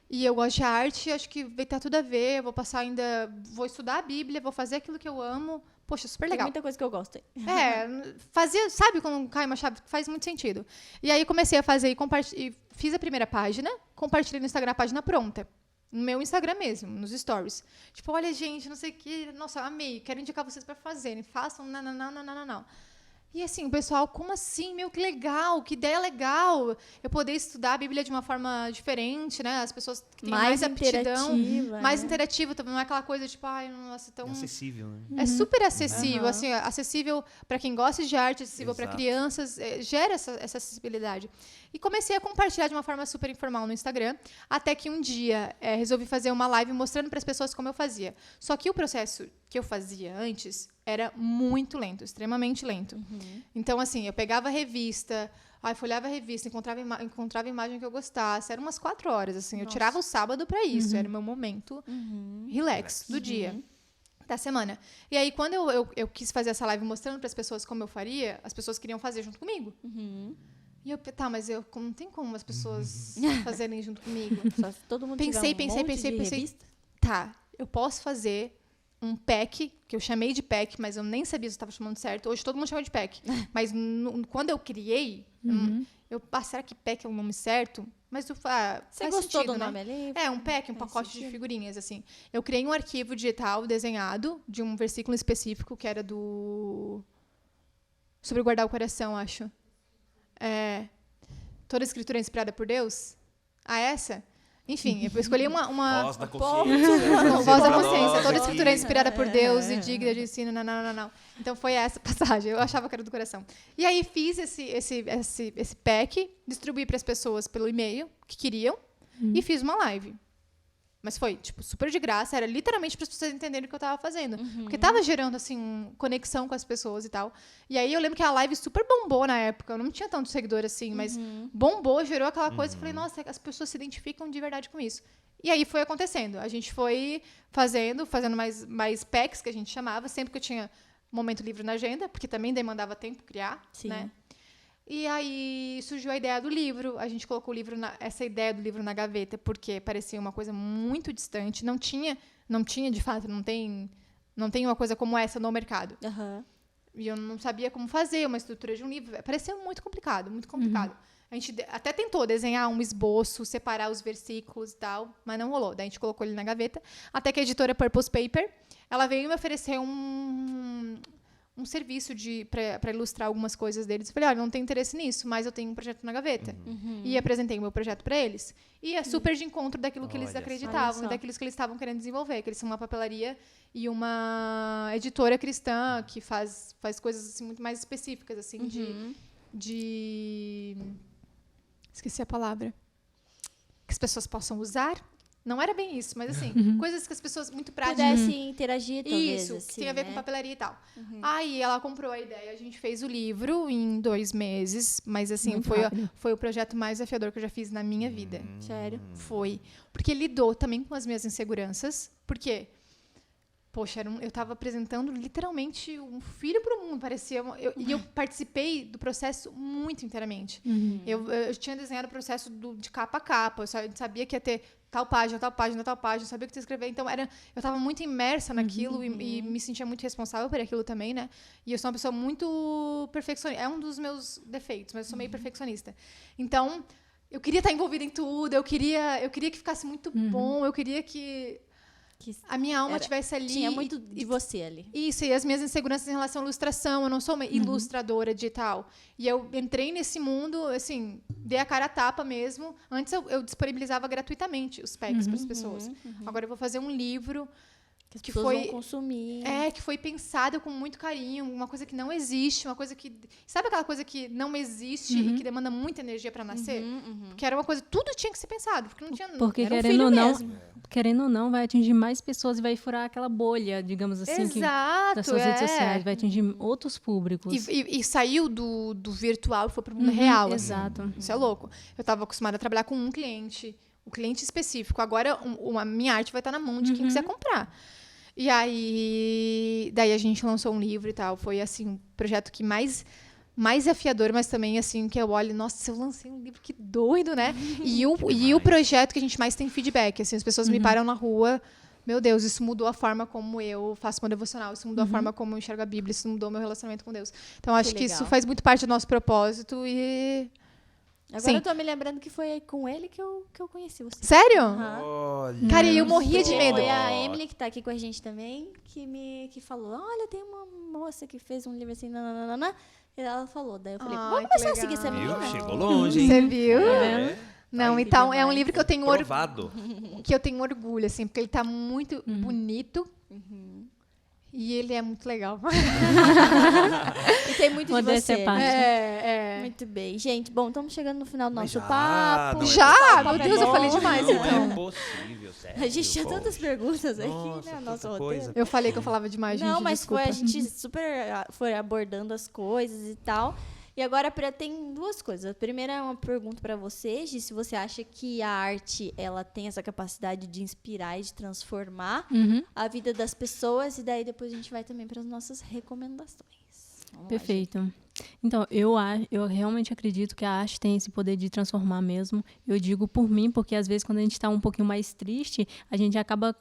E eu gosto de arte, acho que vai ter tudo a ver, eu vou estudar a Bíblia, vou fazer aquilo que eu amo. Poxa, super Tem legal. muita coisa que eu gosto. Sabe quando cai uma chave? Faz muito sentido. E aí comecei a fazer e fiz a primeira página, compartilhei no Instagram a página pronta. No meu Instagram mesmo, nos stories. Tipo, olha, gente, não sei o que, nossa, amei, quero indicar vocês para fazerem, façam, não. E assim, o pessoal, como assim? Meu, que legal, que ideia legal. Eu poder estudar a Bíblia de uma forma diferente, né? As pessoas que têm mais aptidão, mais interativa, também não é aquela coisa tipo, ai, nossa, tão... É acessível, né? É super acessível, assim, acessível para quem gosta de arte, acessível para crianças, gera essa acessibilidade. E comecei a compartilhar de uma forma super informal no Instagram, até que um dia resolvi fazer uma live mostrando para as pessoas como eu fazia. Só que o processo que eu fazia antes era muito lento, extremamente lento. Então, assim, eu pegava a revista, folheava a revista, encontrava imagem que eu gostasse. Eram umas 4 horas, assim. Eu tirava o sábado para isso. Era o meu momento relax do dia, da semana. E aí, quando eu quis fazer essa live mostrando para as pessoas como eu faria, as pessoas queriam fazer junto comigo. E eu, mas não tem como as pessoas fazerem junto comigo. Só se todo mundo Pensei. revista. Tá, eu posso fazer um pack, que eu chamei de pack, mas eu nem sabia se eu estava chamando certo. Hoje todo mundo chama de pack. Mas quando eu criei, será que pack é o nome certo? Mas Você faz gostou sentido, do né? nome ali? Um pack, um pacote de figurinhas, assim. Eu criei um arquivo digital desenhado de um versículo específico, que era sobre guardar o coração, acho. Toda escritura é inspirada por Deus? Essa? Enfim, eu escolhi uma Voz da consciência. voz da consciência. Toda escritura é inspirada por Deus e digna de ensino. Não. Então foi essa passagem. Eu achava que era do coração. E aí fiz esse pack, distribuí para as pessoas pelo e-mail que queriam e fiz uma live. Mas foi, tipo, super de graça. Era literalmente para as pessoas entenderem o que eu estava fazendo. Porque estava gerando, assim, conexão com as pessoas e tal. E aí eu lembro que a live super bombou na época. Eu não tinha tanto seguidor assim, mas bombou, gerou aquela coisa. E falei, nossa, as pessoas se identificam de verdade com isso. E aí foi acontecendo. A gente foi fazendo mais packs, que a gente chamava. Sempre que eu tinha momento livre na agenda, porque também demandava tempo criar, né? E aí surgiu a ideia do livro. A gente colocou essa ideia do livro na gaveta, porque parecia uma coisa muito distante. Não tinha de fato, não tem uma coisa como essa no mercado. E eu não sabia como fazer uma estrutura de um livro. Parecia muito complicado, muito complicado. A gente até tentou desenhar um esboço, separar os versículos e tal, mas não rolou. Daí a gente colocou ele na gaveta. Até que a editora Purpose Paper, ela veio me oferecer um serviço para ilustrar algumas coisas deles. Eu falei, olha, não tenho interesse nisso, mas eu tenho um projeto na gaveta. E apresentei o meu projeto para eles. E é super de encontro daquilo que eles acreditavam, daquilo que eles estavam querendo desenvolver, que eles são uma papelaria e uma editora cristã que faz coisas assim, muito mais específicas, assim, de... Esqueci a palavra. Que as pessoas possam usar. Não era bem isso, mas assim, coisas que as pessoas muito práticas... Pudessem interagir, talvez. Isso, assim, que tem a ver com papelaria e tal. Aí ela comprou a ideia, a gente fez o livro em 2 meses, mas assim, foi o projeto mais desafiador que eu já fiz na minha vida. Sério? Foi. Porque lidou também com as minhas inseguranças. Por quê? Poxa, eu estava apresentando literalmente um filho para o mundo, parecia. E eu participei do processo muito inteiramente. Eu tinha desenhado o processo de capa a capa, eu sabia que ia ter tal página, sabia o que escrever. Então, eu estava muito imersa naquilo e me sentia muito responsável por aquilo também, né? E eu sou uma pessoa muito perfeccionista. É um dos meus defeitos, mas eu sou meio perfeccionista. Então, eu queria estar envolvida em tudo, eu queria que ficasse muito bom, eu queria que a minha alma estivesse ali. Tinha muito de você ali. Isso, e as minhas inseguranças em relação à ilustração. Eu não sou uma ilustradora digital. E eu entrei nesse mundo, assim, dei a cara a tapa mesmo. Antes eu disponibilizava gratuitamente os packs para as pessoas. Agora eu vou fazer um livro que foi vão consumir. Que foi pensado com muito carinho, uma coisa que não existe, uma coisa que... Sabe aquela coisa que não existe e que demanda muita energia para nascer? Porque era uma coisa... Tudo tinha que ser pensado, porque não tinha... Porque era querendo ou não, vai atingir mais pessoas e vai furar aquela bolha, digamos assim, das suas redes sociais. Vai atingir outros públicos. E saiu do virtual e foi para o mundo real. Exato. Assim. Isso é louco. Eu estava acostumada a trabalhar com um cliente específico. Agora, a minha arte vai estar na mão de quem quiser comprar. E aí, daí a gente lançou um livro e tal. Foi, assim, um projeto que mais desafiador, mas também, assim, que eu olho, nossa, eu lancei um livro, que doido, né? E o projeto que a gente mais tem feedback, assim, as pessoas me param na rua, meu Deus, isso mudou a forma como eu faço meu devocional, isso mudou a forma como eu enxergo a Bíblia, isso mudou o meu relacionamento com Deus. Então, acho que isso faz muito parte do nosso propósito e... Agora eu tô me lembrando que foi com ele que eu conheci você. Sério? Olha. Cara, eu morria de medo. Foi a Emily, que tá aqui com a gente também, que falou, olha, tem uma moça que fez um livro assim, nananana, E ela falou, daí eu falei, Ai, vamos que começar a seguir essa legal. menina. Chegou longe, hein? Você viu? É. Não, Aí, então, é um demais. livro que eu tenho Provado. que eu tenho orgulho, assim, porque ele tá muito bonito Uhum. e ele é muito legal. E tem muito de Modéstia você. à parte. Muito bem. Gente, bom, estamos chegando no final do Mas nosso já, papo. não é Já? O Meu papo é Deus, eu bom. falei demais, Não então. é possível, sério. A gente tinha poxa. tantas perguntas aqui, Nossa, né? tanta Nosso coisa. roteiro. Eu falei que eu falava demais, gente, Não, mas desculpa. foi, a gente super foi abordando as coisas e tal. E agora tem duas coisas. A primeira é uma pergunta para você, Gi, se você acha que a arte ela tem essa capacidade de inspirar e de transformar Uhum. a vida das pessoas. E daí depois a gente vai também para as nossas recomendações. Vamos lá, Perfeito. Então, eu realmente acredito que a arte tem esse poder de transformar mesmo. Eu digo por mim, porque às vezes quando a gente está um pouquinho mais triste, a gente acaba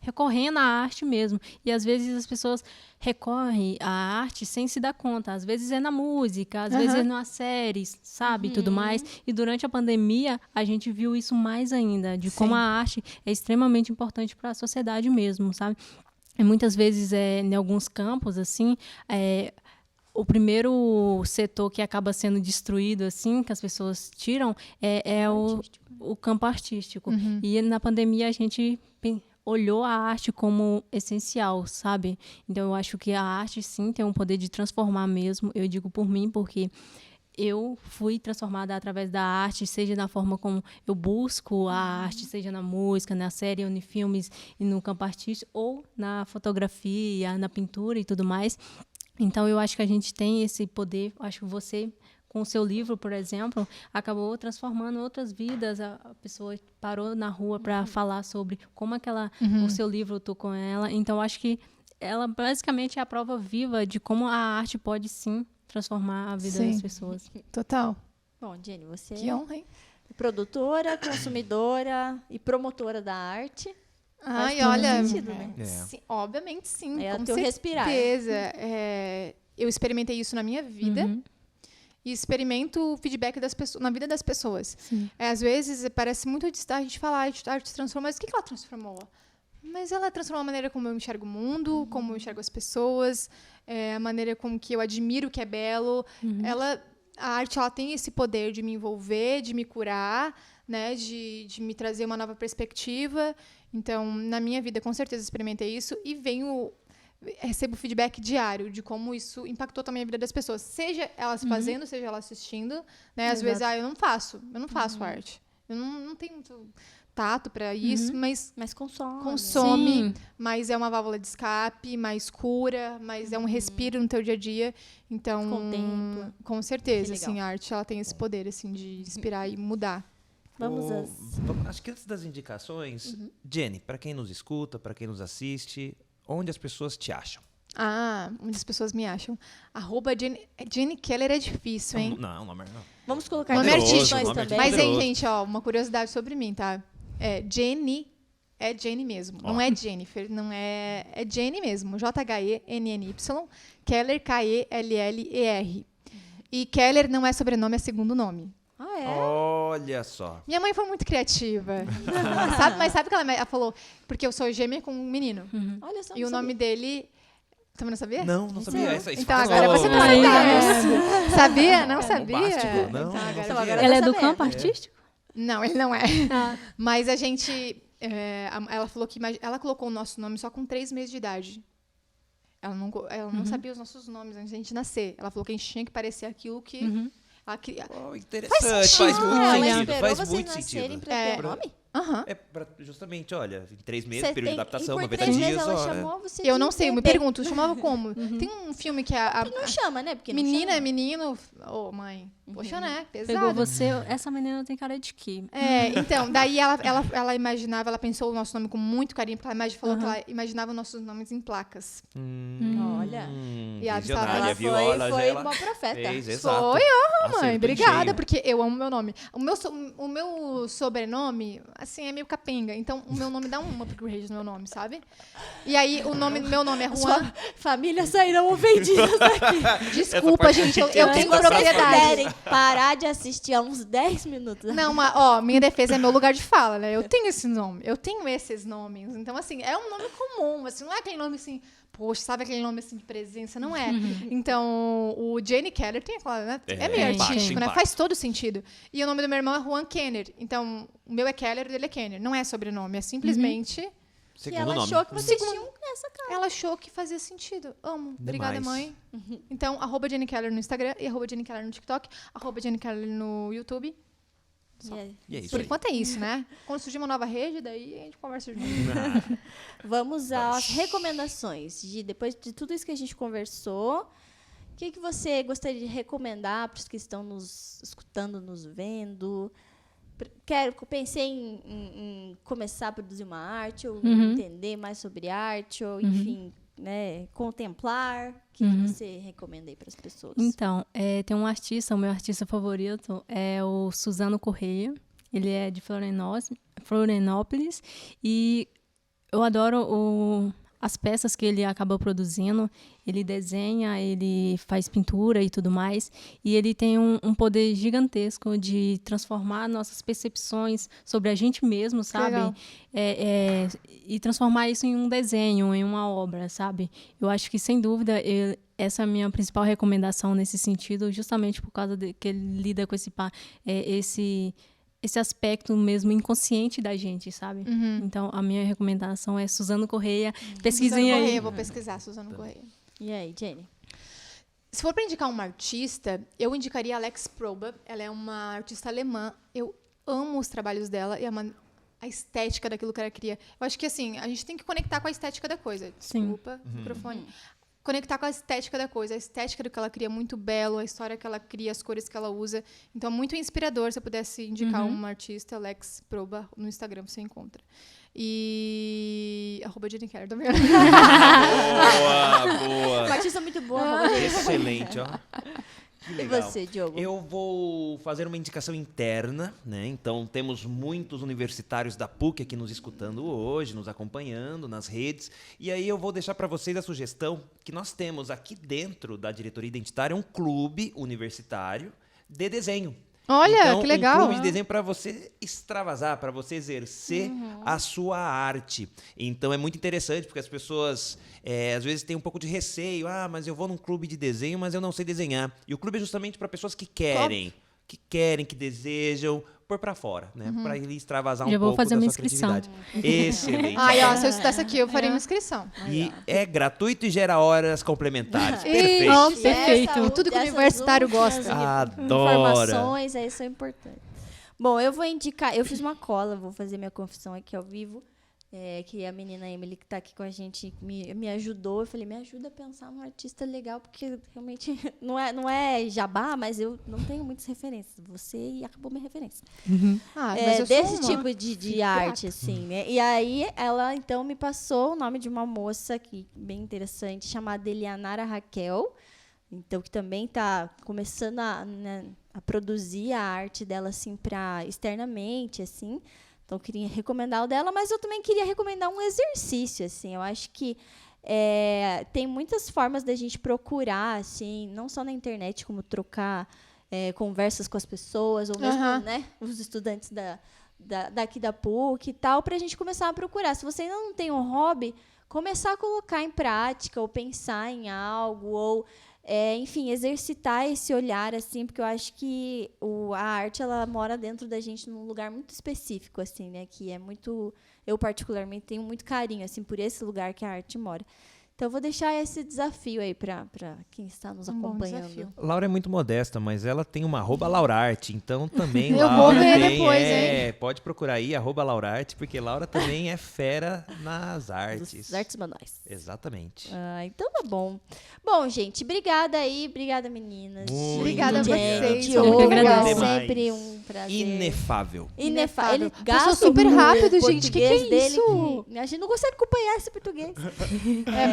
recorrendo à arte mesmo. E às vezes as pessoas recorrem à arte sem se dar conta. Às vezes é na música, às vezes é nas séries, sabe? Tudo mais. E durante a pandemia, a gente viu isso mais ainda, de como a arte é extremamente importante para a sociedade mesmo, sabe? E muitas vezes, em alguns campos, assim, o primeiro setor que acaba sendo destruído, assim, que as pessoas tiram, é o campo artístico. E na pandemia a gente olhou a arte como essencial, sabe? Então eu acho que a arte, sim, tem um poder de transformar mesmo. Eu digo por mim, porque eu fui transformada através da arte, seja na forma como eu busco a arte, seja na música, na série, ou em filmes e no campo artístico, ou na fotografia, na pintura e tudo mais. Então, eu acho que a gente tem esse poder. Acho que você, com o seu livro, por exemplo, acabou transformando outras vidas. A pessoa parou na rua para falar sobre como o seu livro tocou ela. Então, acho que ela basicamente é a prova viva de como a arte pode, sim, transformar a vida das pessoas. Total. Bom, Jenny, você Que honra, hein? é produtora, consumidora e promotora da arte. Ai, todo olha, sentido, né? sim, obviamente sim, É o com teu respirar. certeza. Eu experimentei isso na minha vida e experimento o feedback das pessoas, na vida das pessoas. Às vezes parece muito distante a gente falar a arte transforma, mas o que ela transformou? Mas ela transformou a maneira como eu enxergo o mundo, como eu enxergo as pessoas, a maneira como que eu admiro o que é belo. A arte ela tem esse poder de me envolver, de me curar, né, de me trazer uma nova perspectiva. Então, na minha vida, com certeza, experimentei isso e recebo feedback diário de como isso impactou também a vida das pessoas. Seja elas fazendo, seja elas assistindo. Né? Às vezes, eu não faço arte. Eu não tenho muito tato para isso, mas consome. Sim. Mas é uma válvula de escape, mais cura, mas é um respiro no teu dia a dia. Então, Contempla. com certeza, Que legal. assim, a arte ela tem esse poder assim de inspirar e mudar. Acho que antes das indicações, Jenny, para quem nos escuta, para quem nos assiste, onde as pessoas te acham? Onde as pessoas me acham. @Jenny Keller é difícil, hein? Não. Vamos colocar Nome descrições artístico. também. Mas, hein, poderoso. gente, ó, uma curiosidade sobre mim, tá? Jenny é Jenny mesmo. Não é Jennifer, não é... É Jenny mesmo. JHENNY. Keller, KELLER. E Keller não é sobrenome, é segundo nome. Ah, é? Olha só. Minha mãe foi muito criativa. Mas sabe o que ela falou? Porque eu sou gêmea com um menino. Olha só. E não o nome sabia. dele... Também não sabia? Não sabia. Isso Então faz agora mal. você tá sabendo. Sabia? Não sabia? bombástico, não. Então, agora Então, viu. agora Ela é tá do sabendo. campo artístico? Não, ele não é. Ah. Mas a gente... ela falou que ela colocou o nosso nome só com 3 meses de idade. Ela não sabia os nossos nomes antes da gente nascer. Ela falou que a gente tinha que parecer aquilo que... Ela queria... Oh, interessante, faz muito Ela sentido. esperou Faz vocês muito nascerem sentido. pra ter nome? Aham. É pra, justamente, olha, em 3 meses, Você período de tem- adaptação, e por 90 3 dias, meses ela ó, chamou você Eu de não sei, eu me bebê. pergunto, chamava como? Tem um filme que é Não chama, né? Porque não menina, chama. menino... Ô, mãe, poxa, né? Pegou Pesado. você, essa menina tem cara de quê? Então, daí ela imaginava, ela pensou o nosso nome com muito carinho, porque ela falou que ela imaginava nossos nomes em placas. Olha. E ela visionária, Ela viu? foi, Olha, foi ela uma profeta. fez, exato. Foi, mãe, Acertou em obrigada, cheio. porque eu amo meu nome. O meu sobrenome, assim, é meio capenga. Então, o meu nome dá um upgrade no meu nome, sabe? E aí, meu nome é Juan. Sua família saíram ofendidas aqui. Desculpa, gente, eu tenho Se vocês propriedade. puderem parar de assistir há uns 10 minutos. Não, mas, ó, minha defesa é meu lugar de fala, né? Eu tenho esse nome, eu tenho esses nomes. Então, assim, é um nome comum, assim, não é aquele nome assim, poxa, sabe aquele nome assim de presença? Não é. Então, o Jane Keller tem aquela, né? É meio artístico, né? Faz todo sentido. E o nome do meu irmão é Juan Kenner. Então, o meu é Keller, o dele é Kenner. Não é sobrenome, é simplesmente... Que Segundo ela nome. achou que vocês tinham essa cara. Ela achou que fazia sentido. Amo. Obrigada, Demais. mãe. Então, @Jane Keller no Instagram e @Jane Keller no TikTok, @Jane Keller no YouTube. E é isso Por aí. enquanto é isso, né? Quando surgir uma nova rede, daí a gente conversa junto. Vamos às recomendações. Depois de tudo isso que a gente conversou, o que você gostaria de recomendar para os que estão nos escutando, nos vendo? Pensei em começar a produzir uma arte, ou entender mais sobre arte, ou, enfim, né, contemplar. O que você recomenda aí para as pessoas? Então, tem um artista, o meu artista favorito é o Suzano Correia. Ele é de Florianópolis e eu adoro as peças que ele acaba produzindo. Ele desenha, ele faz pintura e tudo mais. E ele tem um poder gigantesco de transformar nossas percepções sobre a gente mesmo, sabe? E transformar isso em um desenho, em uma obra, sabe? Eu acho que, sem dúvida, essa é a minha principal recomendação nesse sentido, justamente por causa de que ele lida com esse aspecto mesmo inconsciente da gente, sabe? Então, a minha recomendação é Suzano Correia. Pesquisem Suzano aí. Correia, vou pesquisar Suzano Correia. E aí, Jenny? Se for para indicar uma artista, eu indicaria Alex Proba. Ela é uma artista alemã. Eu amo os trabalhos dela e a estética daquilo que ela cria. Eu acho que, assim, a gente tem que conectar com a estética da coisa. Desculpa, microfone. Conectar com a estética da coisa. A estética do que ela cria é muito belo, a história que ela cria, as cores que ela usa. Então, é muito inspirador. Se eu pudesse indicar uma artista, Alex Proba, no Instagram você encontra. E... @Jane Keller também. Boa. Uma artista muito boa. Excelente, ó. Que E legal. você, Diogo? Eu vou fazer uma indicação interna, né? Então, temos muitos universitários da PUC aqui nos escutando hoje, nos acompanhando nas redes. E aí eu vou deixar para vocês a sugestão que nós temos aqui dentro da diretoria identitária um clube universitário de desenho. Olha, então, que legal. Um clube de desenho para você extravasar, para você exercer a sua arte. Então é muito interessante, porque as pessoas às vezes têm um pouco de receio. Ah, mas eu vou num clube de desenho, mas eu não sei desenhar. E o clube é justamente para pessoas que querem, que desejam pôr para fora, né? Para ele extravasar um Já vou pouco fazer da uma sua inscrição. criatividade. Excelente. Ai, ó, se eu estudasse aqui, eu faria uma inscrição. E é gratuito e gera horas complementares. Ih, Perfeito. Nossa, perfeito. Essa- Tudo que o essas universitário últimas gosta. Adora. Informações aí são importantes. Bom, eu vou indicar... Eu fiz uma cola, vou fazer minha confissão aqui ao vivo. Que a menina Emily, que está aqui com a gente, me ajudou. Eu falei, me ajuda a pensar num artista legal, porque realmente não é jabá, mas eu não tenho muitas referências. Você acabou minha referência. Ah, mas eu sou Desse uma. tipo de arte, assim, né? E aí, ela, então, me passou o nome de uma moça que, bem interessante, chamada Elianara Raquel, então, que também está começando a produzir a arte dela, assim, externamente, assim. Então, eu queria recomendar o dela, mas eu também queria recomendar um exercício, assim. Eu acho que tem muitas formas da gente procurar, assim, não só na internet, como trocar conversas com as pessoas, ou mesmo, né, os estudantes daqui da PUC e tal, para a gente começar a procurar. Se você ainda não tem um hobby, começar a colocar em prática, ou pensar em algo, ou... enfim, exercitar esse olhar, assim, porque eu acho que a arte, ela mora dentro da gente num lugar muito específico, assim, né, que é muito... Eu, particularmente, tenho muito carinho, assim, por esse lugar que a arte mora. Então, eu vou deixar esse desafio aí para quem está nos acompanhando. desafio. Laura é muito modesta, mas ela tem uma @Laurarte, então também Eu Laura vou ver tem, depois, hein? Pode procurar aí, @Laurarte, porque Laura também é fera nas artes. Dos artes manuais. Exatamente. Então tá bom. Bom, gente, obrigada aí. Obrigada, meninas. Muito Obrigada a obrigado. vocês. Diogo, Eu que agradeço. sempre um prazer. Inefável. Inefável. Ele Passou gasta super o rápido, gente. Que português é dele, isso? que a gente não consegue acompanhar esse português.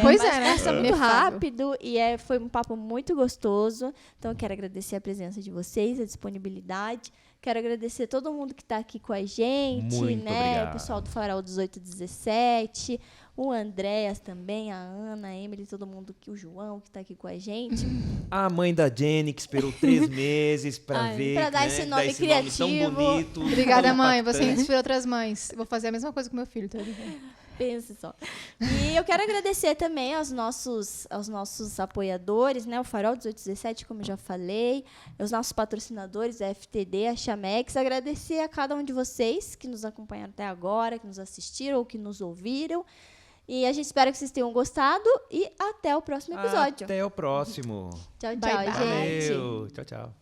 Pois Mas é, né? passa muito Inefável. rápido e foi um papo muito gostoso. Então, eu quero agradecer a presença de vocês, a disponibilidade Quero agradecer todo mundo que está aqui com a gente, Muito obrigado. O pessoal do Farol 1817, o Andréas também, a Ana, a Emily, todo mundo, o João que está aqui com a gente. A mãe da Jenny, que esperou 3 meses pra ver. Pra dar esse nome Nome criativo. tão bonito. Obrigada, tão mãe. Você impactante. inspira outras mães. Eu vou fazer a mesma coisa com meu filho, tá? Pense só. E eu quero agradecer também aos nossos apoiadores, né? O Farol 1817, como eu já falei, os nossos patrocinadores, a FTD, a Chamex. Agradecer a cada um de vocês que nos acompanharam até agora, que nos assistiram ou que nos ouviram. E a gente espera que vocês tenham gostado e até o próximo episódio. Até o próximo. Tchau, tchau, Bye, bye. gente. Valeu. Tchau, tchau.